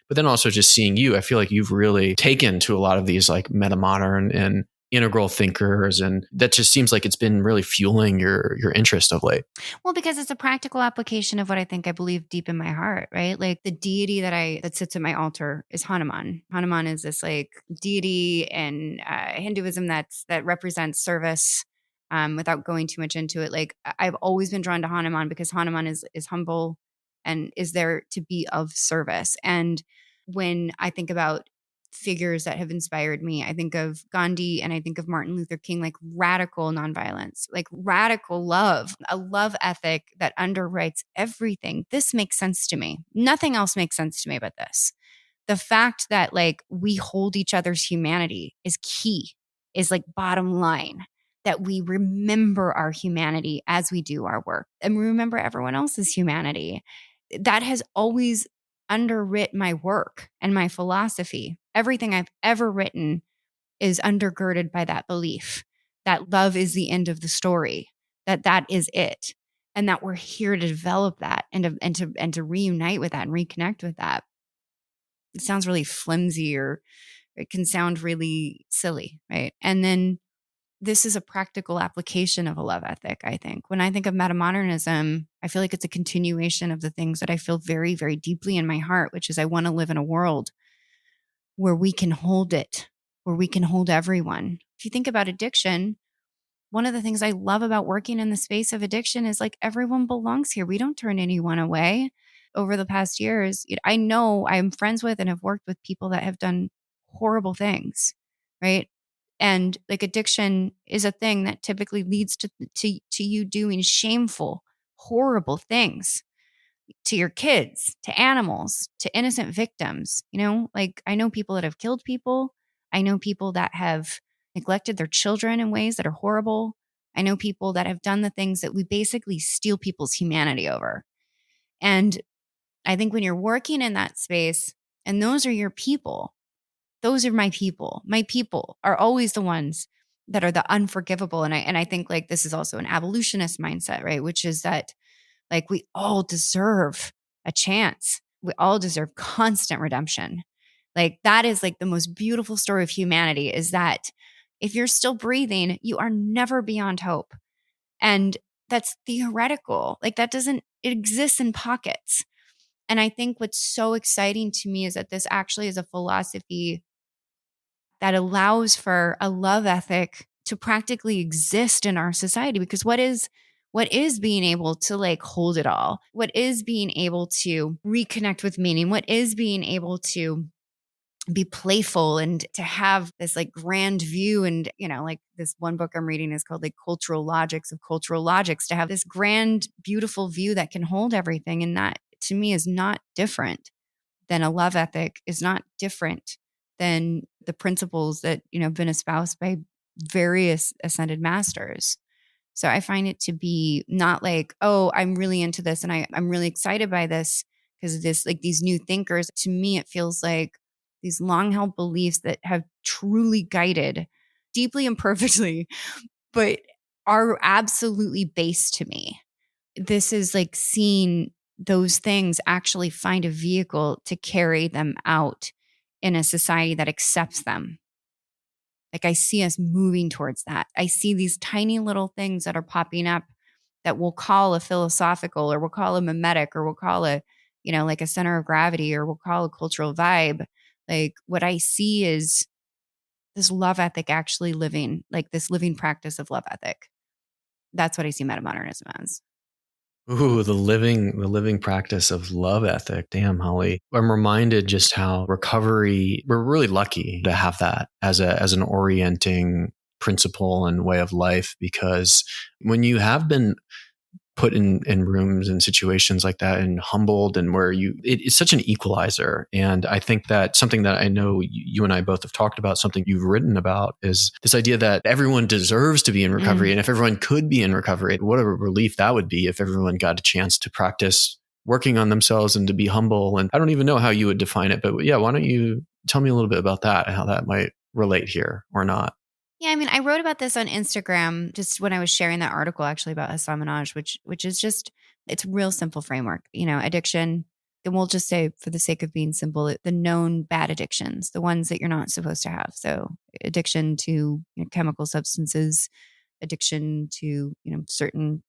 But then also just seeing you, I feel like you've really taken to a lot of these like metamodern and integral thinkers, and that just seems like it's been really fueling your interest of late. Well, because it's a practical application of what I believe deep in my heart, right? Like the deity that sits at my altar is Hanuman. Hanuman is this like deity in Hinduism that represents service. Without going too much into it, like I've always been drawn to Hanuman because Hanuman is humble and is there to be of service. And when I think about figures that have inspired me, I think of Gandhi and I think of Martin Luther King, like radical nonviolence, like radical love, a love ethic that underwrites everything. This makes sense to me. Nothing else makes sense to me but this. The fact that like we hold each other's humanity is key, is like bottom line, that we remember our humanity as we do our work and we remember everyone else's humanity. That has always underwrit my work and my philosophy. Everything I've ever written is undergirded by that belief that love is the end of the story, that is it, and that we're here to develop that and to reunite with that and reconnect with that. It sounds really flimsy, or it can sound really silly, right? And then this is a practical application of a love ethic, I think. When I think of metamodernism, I feel like it's a continuation of the things that I feel very, very deeply in my heart, which is I want to live in a world where we can hold it, where we can hold everyone. If you think about addiction, one of the things I love about working in the space of addiction is like everyone belongs here. We don't turn anyone away. over the past years, I know I'm friends with and have worked with people that have done horrible things, right? And like addiction is a thing that typically leads to you doing shameful, horrible things to your kids, to animals, to innocent victims. Like I know people that have killed people. I know people that have neglected their children in ways that are horrible. I know people that have done the things that we basically steal people's humanity over. And I think when you're working in that space and those are your people, those are my people. My people are always the ones that are the unforgivable. And I think like this is also an abolitionist mindset, right? Which is that like we all deserve a chance. We all deserve constant redemption. Like that is like the most beautiful story of humanity is that if you're still breathing, you are never beyond hope. And that's theoretical. Like that doesn't, it exists in pockets. And I think what's so exciting to me is that this actually is a philosophy that allows for a love ethic to practically exist in our society. Because what is being able to like hold it all? What is being able to reconnect with meaning? What is being able to be playful and to have this like grand view? And, like this one book I'm reading is called like Cultural Logics of Cultural Logics, to have this grand, beautiful view that can hold everything. And that to me is not different than a love ethic, is not different than the principles that, have been espoused by various ascended masters. So I find it to be not like, oh, I'm really into this and I'm really excited by this because of this, like these new thinkers. To me, it feels like these long held beliefs that have truly guided deeply and perfectly, but are absolutely base to me. This is like seeing those things actually find a vehicle to carry them out in a society that accepts them. Like I see us moving towards that. I see these tiny little things that are popping up that we'll call a philosophical, or we'll call a mimetic, or we'll call a, like a center of gravity, or we'll call a cultural vibe. Like what I see is this love ethic actually living, like this living practice of love ethic. That's what I see metamodernism as. Ooh, the living practice of love ethic. Damn, Holly. I'm reminded just how recovery, we're really lucky to have that as an orienting principle and way of life, because when you have been put in rooms and situations like that and humbled, and where it's such an equalizer. And I think that something that I know you and I both have talked about, something you've written about, is this idea that everyone deserves to be in recovery. And if everyone could be in recovery, what a relief that would be if everyone got a chance to practice working on themselves and to be humble. And I don't even know how you would define it, but yeah, why don't you tell me a little bit about that and how that might relate here or not? Yeah, I mean, I wrote about this on Instagram just when I was sharing that article actually about Hassan Minaj, which is just, it's a real simple framework. Addiction, and we'll just say for the sake of being simple, the known bad addictions, the ones that you're not supposed to have. So addiction to chemical substances, addiction to certain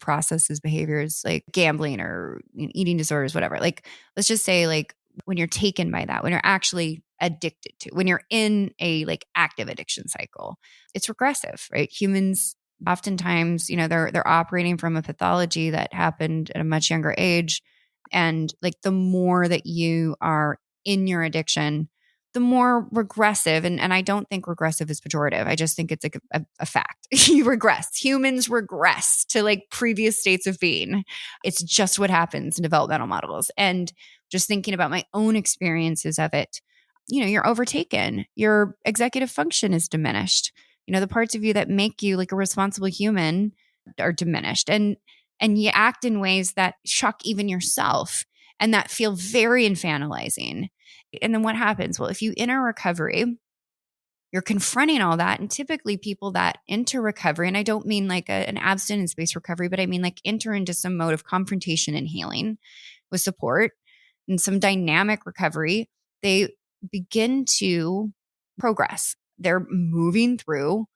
processes, behaviors like gambling or eating disorders, whatever. Like let's just say like when you're taken by that, when you're actually addicted to, when you're in a like active addiction cycle, it's regressive, right? Humans oftentimes, they're operating from a pathology that happened at a much younger age. And like the more that you are in your addiction, the more regressive, and I don't think regressive is pejorative. I just think it's like a fact. You regress. Humans regress to like previous states of being. It's just what happens in developmental models. And just thinking about my own experiences of it, you're overtaken. Your executive function is diminished. The parts of you that make you like a responsible human are diminished. And you act in ways that shock even yourself and that feel very infantilizing. And then what happens? Well, if you enter recovery, you're confronting all that. And typically people that enter recovery, and I don't mean like an abstinence-based recovery, but I mean like enter into some mode of confrontation and healing with support and some dynamic recovery, they begin to progress. They're moving through,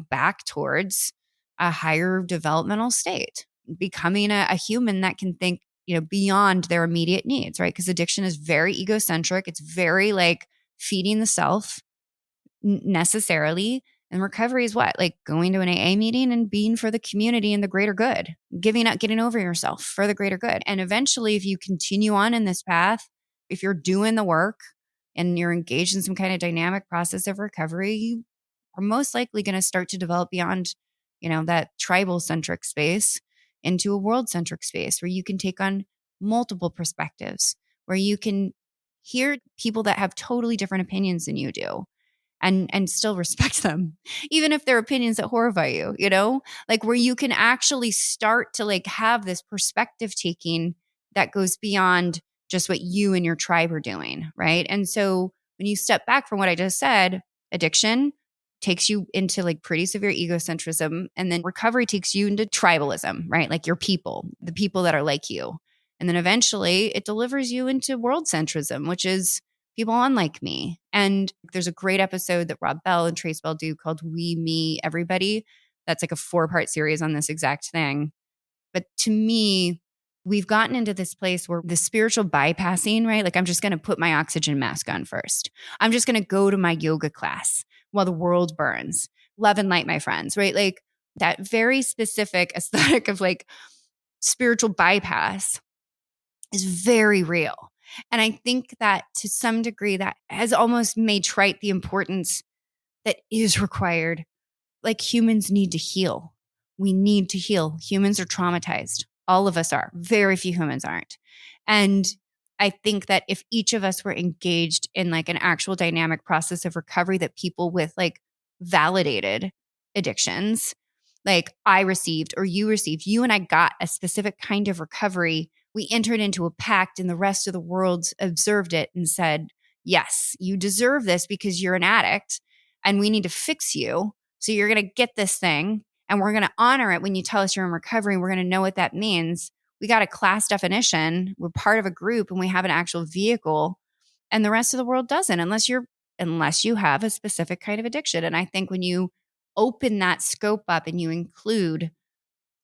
back towards a higher developmental state, becoming a human that can think, beyond their immediate needs, right? Because addiction is very egocentric. It's very like feeding the self necessarily. And recovery is what? Like going to an AA meeting and being for the community and the greater good, giving up, getting over yourself for the greater good. And eventually, if you continue on in this path, if you're doing the work and you're engaged in some kind of dynamic process of recovery, you are most likely going to start to develop beyond, that tribal centric space into a world centric space where you can take on multiple perspectives, where you can hear people that have totally different opinions than you do and still respect them, even if they're opinions that horrify you, like where you can actually start to like have this perspective taking that goes beyond just what you and your tribe are doing. Right. And so when you step back from what I just said, addiction takes you into like pretty severe egocentrism. And then recovery takes you into tribalism, right? Like your people, the people that are like you. And then eventually it delivers you into world centrism, which is people unlike me. And there's a great episode that Rob Bell and Trace Bell do called We, Me, Everybody. That's like a 4-part series on this exact thing. But to me, we've gotten into this place where the spiritual bypassing, right? Like I'm just going to put my oxygen mask on first. I'm just going to go to my yoga class while the world burns. Love and light, my friends, right? Like that very specific aesthetic of like spiritual bypass is very real. And I think that to some degree that has almost made trite the importance that is required. Like humans need to heal. We need to heal. Humans are traumatized. All of us are. Very few humans aren't. And I think that if each of us were engaged in like an actual dynamic process of recovery, that people with like validated addictions, like I received or you received, you and I got a specific kind of recovery. We entered into a pact and the rest of the world observed it and said, yes, you deserve this because you're an addict and we need to fix you. So you're going to get this thing and we're going to honor it when you tell us you're in recovery. We're going to know what that means. We got a class definition. We're part of a group and we have an actual vehicle and the rest of the world doesn't unless you have a specific kind of addiction. And I think when you open that scope up and you include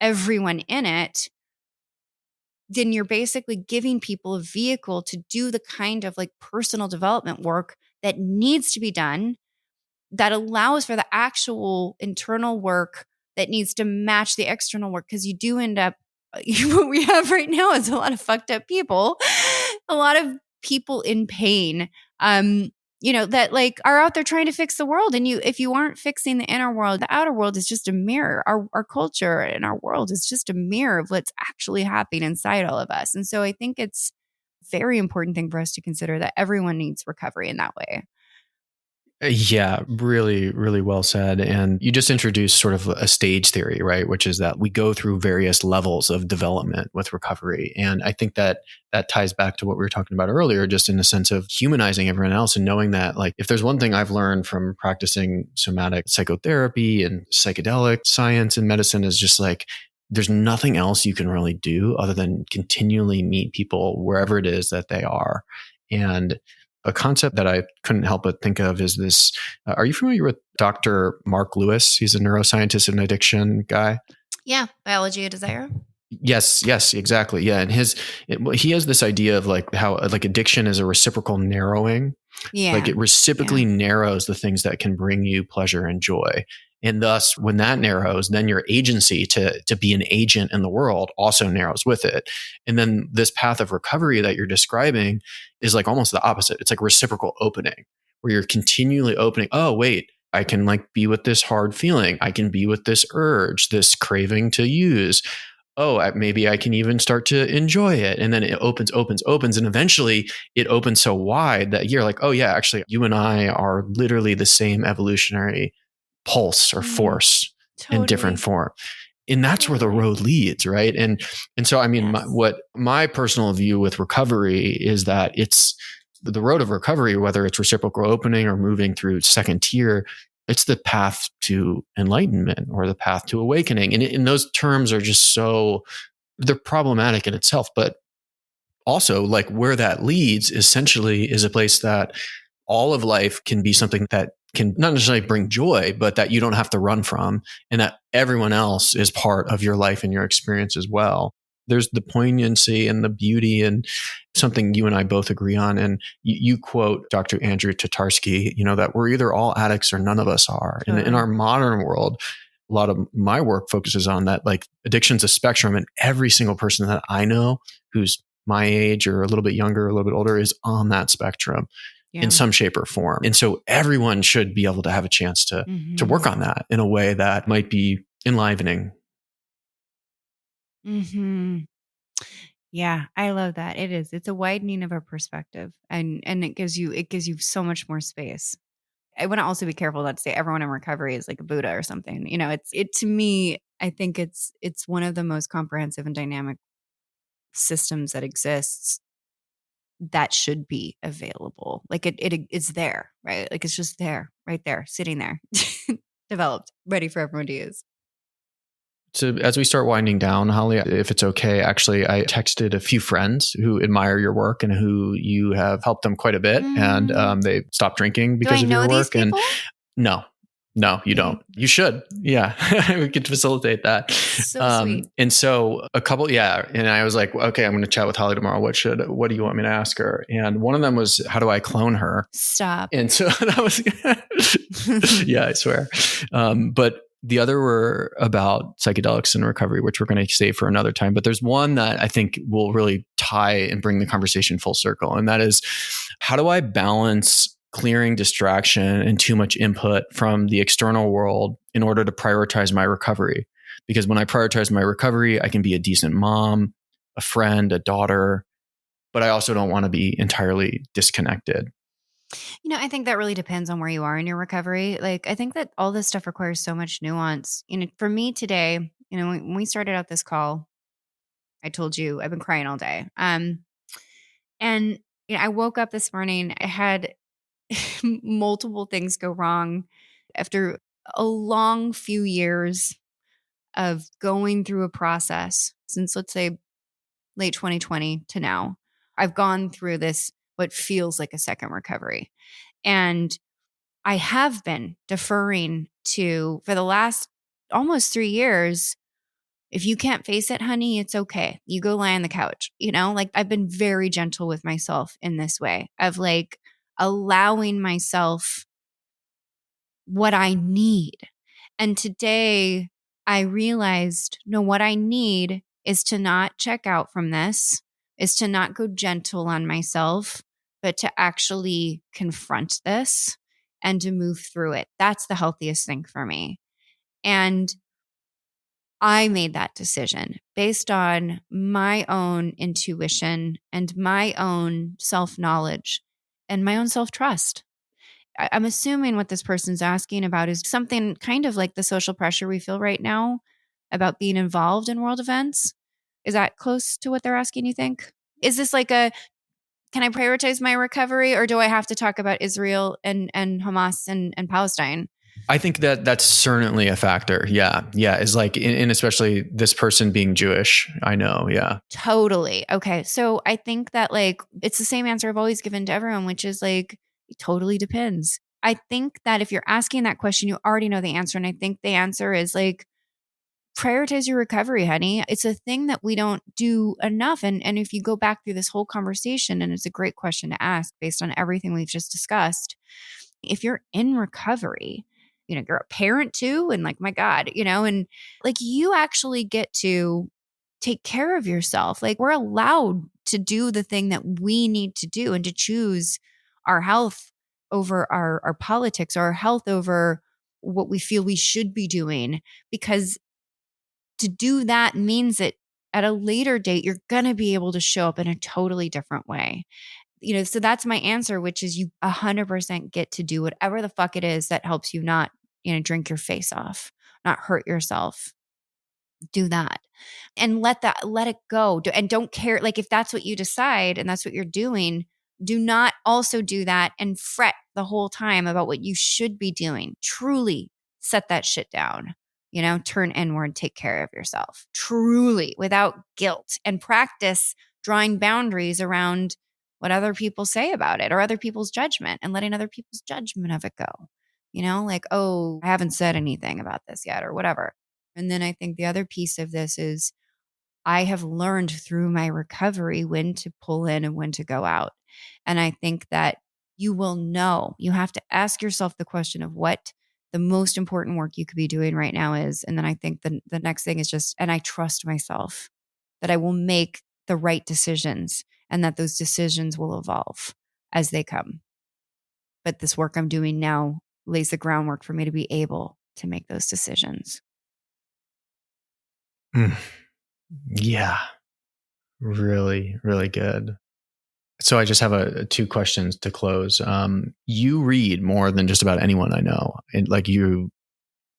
everyone in it, then you're basically giving people a vehicle to do the kind of like personal development work that needs to be done, that allows for the actual internal work that needs to match the external work. Because you do end up, what we have right now is a lot of fucked up people, a lot of people in pain, that like are out there trying to fix the world. And if you aren't fixing the inner world, the outer world is just a mirror. Our culture and our world is just a mirror of what's actually happening inside all of us. And so I think it's a very important thing for us to consider that everyone needs recovery in that way. Yeah, really, really well said. And you just introduced sort of a stage theory, right? Which is that we go through various levels of development with recovery. And I think that ties back to what we were talking about earlier, just in the sense of humanizing everyone else and knowing that, like, if there's one thing I've learned from practicing somatic psychotherapy and psychedelic science and medicine is just like, there's nothing else you can really do other than continually meet people wherever it is that they are. And a concept that I couldn't help but think of is this. Are you familiar with Dr. Mark Lewis? He's a neuroscientist and addiction guy. Yeah. Biology of Desire. Yes, exactly. Yeah. And he has this idea of like how like addiction is a reciprocal narrowing. Yeah. Like it reciprocally narrows the things that can bring you pleasure and joy. And thus, when that narrows, then your agency to be an agent in the world also narrows with it. And then this path of recovery that you're describing is like almost the opposite. It's like reciprocal opening, where you're continually opening. Oh, wait, I can like be with this hard feeling. I can be with this urge, this craving to use. Oh, maybe I can even start to enjoy it. And then it opens. And eventually it opens so wide that you're like, oh yeah, actually you and I are literally the same evolutionary pulse or force in different form. And that's where the road leads, right? And so, I mean, what my personal view with recovery is that it's the road of recovery, whether it's reciprocal opening or moving through second tier, it's the path to enlightenment or the path to awakening. And those terms are just they're problematic in itself, but also like where that leads essentially is a place that all of life can be something that can not necessarily bring joy, but that you don't have to run from, and that everyone else is part of your life and your experience as well. There's the poignancy and the beauty and something you and I both agree on. And you quote Dr. Andrew Tatarsky, that we're either all addicts or none of us are. And in our modern world, a lot of my work focuses on that, like addiction's a spectrum, and every single person that I know who's my age or a little bit younger, a little bit older is on that spectrum in some shape or form. And so everyone should be able to have a chance to work on that in a way that might be enlivening. Yeah, I love that. It is. It's a widening of our perspective, and it gives you so much more space. I want to also be careful not to say everyone in recovery is like a Buddha or something. It to me, I think it's one of the most comprehensive and dynamic systems that exists that should be available. Like it's there, right? Like it's just there, right there, sitting there, developed, ready for everyone to use. So as we start winding down, Holly, if it's okay, actually, I texted a few friends who admire your work and who you have helped them quite a bit. And they stopped drinking because of your work. These people? No, you don't. You should. Yeah. We could facilitate that. So sweet. And so a couple, yeah. And I was like, okay, I'm going to chat with Holly tomorrow. What do you want me to ask her? And one of them was, how do I clone her? Stop. And so that was, yeah, I swear. But the other were about psychedelics and recovery, which we're going to save for another time. But there's one that I think will really tie and bring the conversation full circle. And that is, how do I balance clearing distraction and too much input from the external world in order to prioritize my recovery? Because when I prioritize my recovery, I can be a decent mom, a friend, a daughter, but I also don't want to be entirely disconnected. I think that really depends on where you are in your recovery. Like, I think that all this stuff requires so much nuance. For me today, when we started out this call, I told you I've been crying all day. And I woke up this morning, I had multiple things go wrong after a long few years of going through a process since, let's say, late 2020 to now. I've gone through this, what feels like a second recovery. And I have been deferring to, for the last almost 3 years, if you can't face it, honey, it's okay. You go lie on the couch. Like I've been very gentle with myself in this way of like allowing myself what I need. And today I realized, no, what I need is to not check out from this, is to not go gentle on myself, but to actually confront this and to move through it. That's the healthiest thing for me. And I made that decision based on my own intuition and my own self-knowledge and my own self-trust. I'm assuming what this person's asking about is something kind of like the social pressure we feel right now about being involved in world events. Is that close to what they're asking, you think? Is this like can I prioritize my recovery, or do I have to talk about Israel and Hamas and Palestine? I think that that's certainly a factor. Yeah. Yeah. Is like, in especially this person being Jewish. I know. Yeah. Totally. Okay. So I think that like, it's the same answer I've always given to everyone, which is like, it totally depends. I think that if you're asking that question, you already know the answer. And I think the answer is like, prioritize your recovery, honey. It's a thing that we don't do enough. And if you go back through this whole conversation, and it's a great question to ask based on everything we've just discussed, if you're in recovery, you're a parent too. And like, my God, and like you actually get to take care of yourself. Like we're allowed to do the thing that we need to do and to choose our health over our politics, or our health over what we feel we should be doing, because to do that means that at a later date, you're going to be able to show up in a totally different way. So that's my answer, which is you 100% get to do whatever the fuck it is that helps you not, drink your face off, not hurt yourself. Do that and let it go. And don't care. Like if that's what you decide and that's what you're doing, do not also do that and fret the whole time about what you should be doing. Truly set that shit down. Turn inward, take care of yourself, truly, without guilt, and practice drawing boundaries around what other people say about it or other people's judgment, and letting other people's judgment of it go. Like, oh, I haven't said anything about this yet or whatever. And then I think the other piece of this is I have learned through my recovery when to pull in and when to go out. And I think that you will know. You have to ask yourself the question of what the most important work you could be doing right now is. And then I think the next thing is just, and I trust myself that I will make the right decisions and that those decisions will evolve as they come. But this work I'm doing now lays the groundwork for me to be able to make those decisions. Yeah, really, really good. So I just have two questions to close. You read more than just about anyone I know, and like you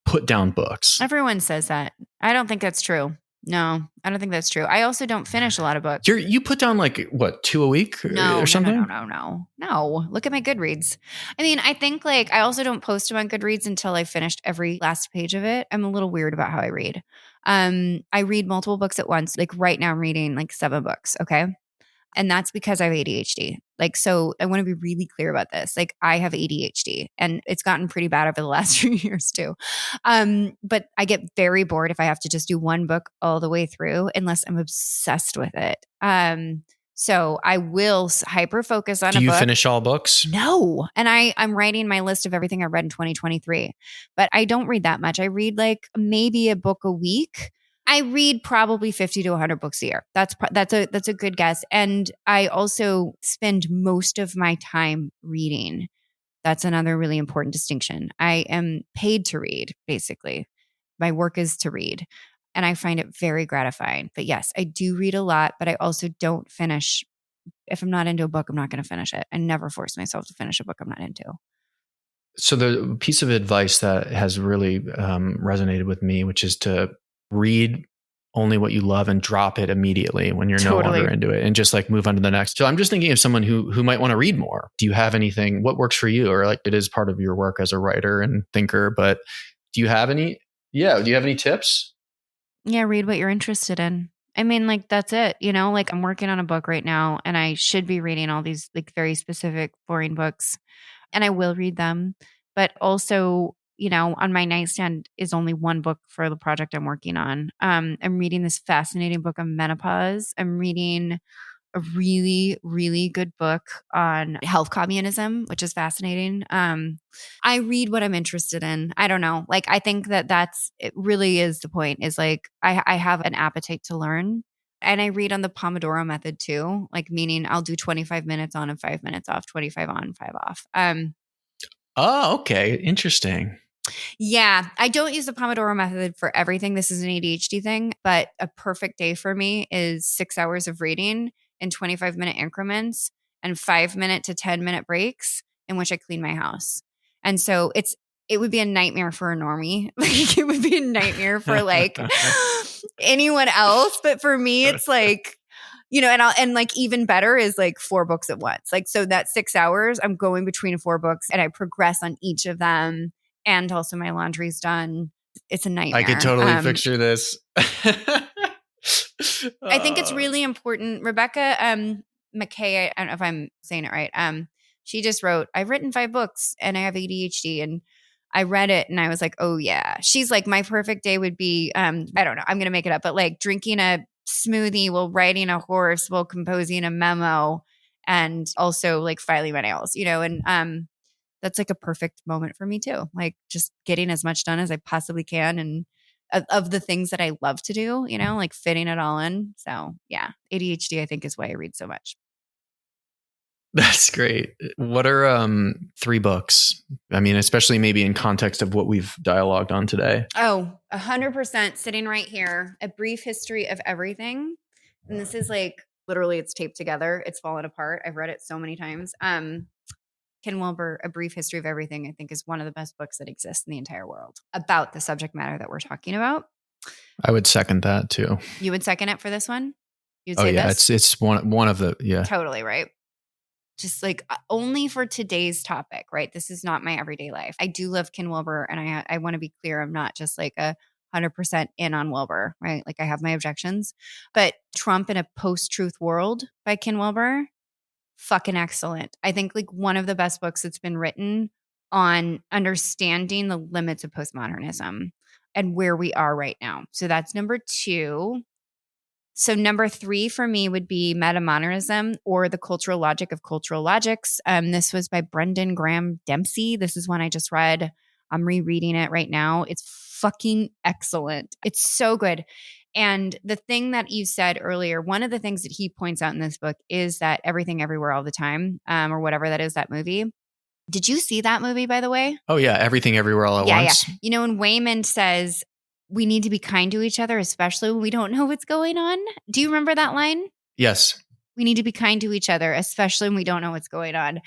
put down books. Everyone says that. I don't think that's true. No, I don't think that's true. I also don't finish a lot of books. You put down like what, 2 a week or something? No. Look at my Goodreads. I mean, I think like I also don't post them on Goodreads until I finished every last page of it. I'm a little weird about how I read. I read multiple books at once. Like right now I'm reading like 7 books. Okay. And that's because I have ADHD. Like, so I want to be really clear about this. Like, I have ADHD and it's gotten pretty bad over the last few years too. But I get very bored if I have to just do one book all the way through, unless I'm obsessed with it. So I will hyper focus on a book. Do you finish all books? No. And I'm writing my list of everything I read in 2023, but I don't read that much. I read like maybe a book a week. I read probably 50 to 100 books a year. That's a good guess. And I also spend most of my time reading. That's another really important distinction. I am paid to read, basically. My work is to read. And I find it very gratifying. But yes, I do read a lot, but I also don't finish. If I'm not into a book, I'm not going to finish it. I never force myself to finish a book I'm not into. So the piece of advice that has really resonated with me, which is to read only what you love and drop it immediately when you're no longer into it, and just like move on to the next. So I'm just thinking of someone who might want to read more. Do you have anything? What works for you? Or like, it is part of your work as a writer and thinker, but do you have any? Yeah. Do you have any tips? Yeah, read what you're interested in. I mean, like, that's it. You know, like I'm working on a book right now and I should be reading all these like very specific, boring books, and I will read them. But also, you know, on my nightstand is only one book for the project I'm working on. I'm reading this fascinating book on menopause. I'm reading a really, really good book on health communism, which is fascinating. I read what I'm interested in. I don't know. Like, I think it really is the point, is like, I have an appetite to learn. And I read on the Pomodoro method too, like meaning I'll do 25 minutes on and 5 minutes off, 25 on, 5 off. Oh, okay. Interesting. Yeah, I don't use the Pomodoro method for everything. This is an ADHD thing, but a perfect day for me is 6 hours of reading in 25-minute increments and 5-minute to 10-minute breaks in which I clean my house. And so it would be a nightmare for a normie. Like, it would be a nightmare for like anyone else, but for me it's like, you know, and like even better is like 4 books at once. Like, so that 6 hours I'm going between 4 books and I progress on each of them. And also my laundry's done. It's a nightmare. I could totally picture this. I think it's really important. Rebecca McKay, I don't know if I'm saying it right. She just wrote, I've written 5 books and I have ADHD. And I read it and I was like, oh yeah. She's like, my perfect day would be, I don't know, I'm going to make it up, but like drinking a smoothie while riding a horse while composing a memo and also like filing my nails, you know, and that's like a perfect moment for me too. Like just getting as much done as I possibly can, and of the things that I love to do, you know, like fitting it all in. So yeah, ADHD, I think, is why I read so much. That's great. What are 3 books? I mean, especially maybe in context of what we've dialogued on today. Oh, 100% sitting right here. A Brief History of Everything. And this is like literally it's taped together. It's fallen apart. I've read it so many times. Ken Wilber, A Brief History of Everything, I think is one of the best books that exists in the entire world about the subject matter that we're talking about. I would second that too. You would second it for this one? You'd Oh say yeah, this? it's one of the, yeah. Totally, right? Just like only for today's topic, right? This is not my everyday life. I do love Ken Wilber, and I want to be clear, I'm not just like 100% in on Wilber, right? Like I have my objections, but Trump in a Post-Truth World by Ken Wilber, fucking excellent. I think like one of the best books that's been written on understanding the limits of postmodernism and where we are right now. So that's number 2. So number 3 for me would be metamodernism, or the cultural logic of cultural logics. This was by Brendan Graham Dempsey. This is one I just read. I'm rereading it right now. It's fucking excellent. It's so good. And the thing that you said earlier, one of the things that he points out in this book is that everything, everywhere, all the time, or whatever that is, that movie. Did you see that movie, by the way? Oh, yeah. Everything, everywhere, all at once. Yeah. You know, when Wayman says, we need to be kind to each other, especially when we don't know what's going on. Do you remember that line? Yes. We need to be kind to each other, especially when we don't know what's going on.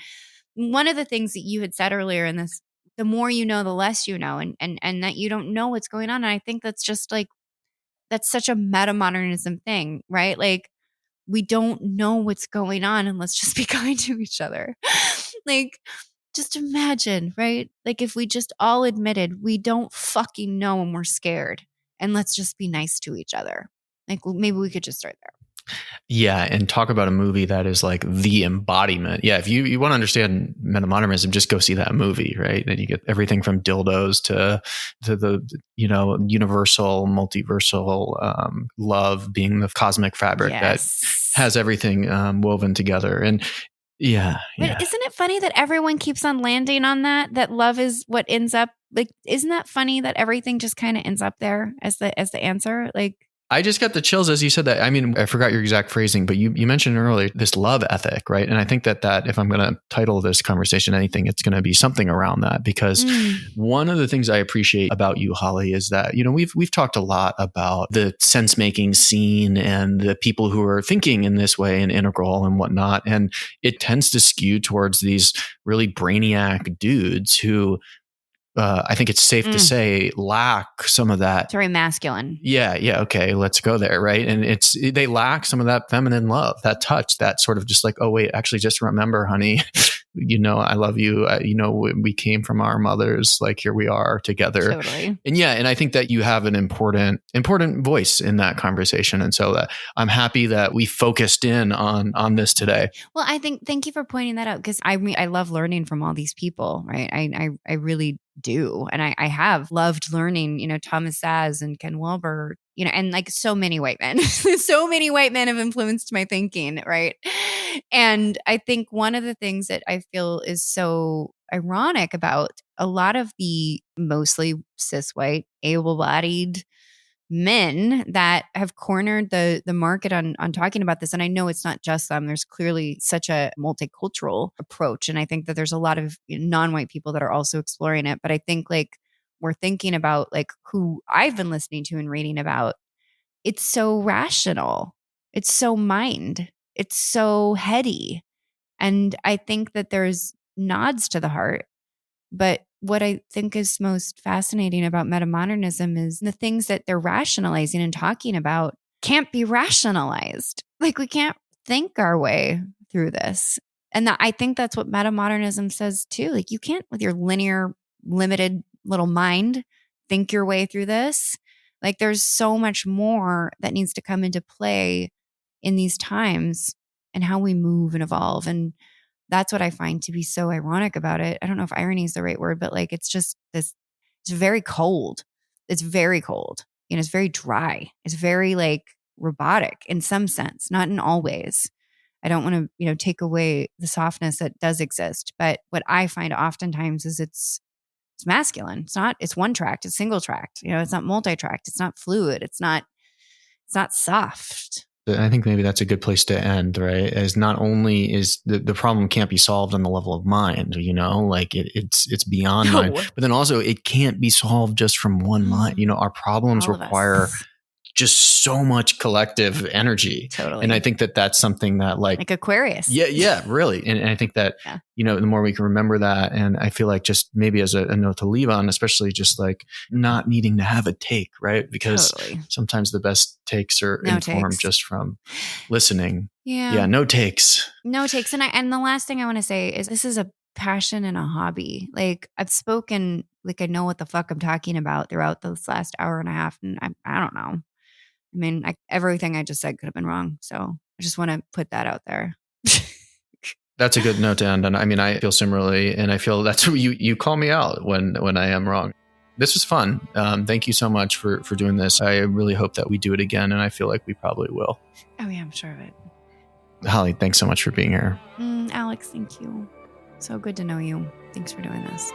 One of the things that you had said earlier in this, the more you know, the less you know, and that you don't know what's going on. And I think that's just like, that's such a metamodernism thing, right? Like, we don't know what's going on, and let's just be kind to each other. Like, just imagine, right? Like, if we just all admitted we don't fucking know and we're scared, and let's just be nice to each other. Like, maybe we could just start there. Yeah. And talk about a movie that is like the embodiment. Yeah. If you want to understand metamodernism, just go see that movie, right? And you get everything from dildos to the, universal, multiversal love being the cosmic fabric that has everything woven together. And But isn't it funny that everyone keeps on landing on that love is what ends up, like, isn't that funny that everything just kind of ends up there as the answer? Like, I just got the chills as you said that. I mean, I forgot your exact phrasing, but you mentioned earlier this love ethic, right? And I think that if I'm going to title this conversation anything, it's going to be something around that, because one of the things I appreciate about you, Holly, is that, we've talked a lot about the sense making scene and the people who are thinking in this way and integral and whatnot. And it tends to skew towards these really brainiac dudes who, I think it's safe to say, lack some of that. It's very masculine. Yeah. Okay. Let's go there. Right. And they lack some of that feminine love, that touch, that sort of just like, oh, wait, actually just remember, honey, I love you. We came from our mothers, like here we are together. Totally. And I think that you have an important voice in that conversation. And so I'm happy that we focused in on this today. Well, thank you for pointing that out, because I love learning from all these people, right? I really do. And I have loved learning, Thomas Saz and Ken Wilber, and like so many white men, so many white men have influenced my thinking, right? And I think one of the things that I feel is so ironic about a lot of the mostly cis white, able-bodied men that have cornered the market on talking about this. And I know it's not just them. There's clearly such a multicultural approach. And I think that there's a lot of non-white people that are also exploring it. But I think like we're thinking about like who I've been listening to and reading about. It's so rational. It's so mind. It's so heady. And I think that there's nods to the heart. But what I think is most fascinating about metamodernism is the things that they're rationalizing and talking about can't be rationalized. Like, we can't think our way through this. And I think that's what metamodernism says too. Like, you can't, with your linear, limited little mind, think your way through this. Like, there's so much more that needs to come into play in these times and how we move and evolve. And that's what I find to be so ironic about it. I don't know if irony is the right word, but like, it's just this, it's very cold. It's very cold. It's very dry. It's very like robotic in some sense, not in all ways. I don't want to, take away the softness that does exist. But what I find oftentimes is it's masculine. It's one tracked, it's single tracked. It's not multi-tracked. It's not fluid. It's not soft. I think maybe that's a good place to end, right? As not only is the problem can't be solved on the level of mind, like it's beyond mind, but then also it can't be solved just from one mind. Our problems require just so much collective energy. Totally. And I think that that's something that like Aquarius. Yeah, really. And I think that, the more we can remember that, and I feel like just maybe as a note to leave on, especially just like not needing to have a take, right? Because sometimes the best takes are informed just from listening. Yeah. No takes. No takes. And the last thing I want to say is this is a passion and a hobby. Like, I've spoken, like I know what the fuck I'm talking about throughout this last hour and a half. And I don't know. I mean, everything I just said could have been wrong. So I just want to put that out there. That's a good note to end on. I mean, I feel similarly, and I feel that's what you call me out when I am wrong. This was fun. Thank you so much for doing this. I really hope that we do it again, and I feel like we probably will. Oh yeah, I'm sure of it. Holly, thanks so much for being here. Alex, thank you. So good to know you. Thanks for doing this.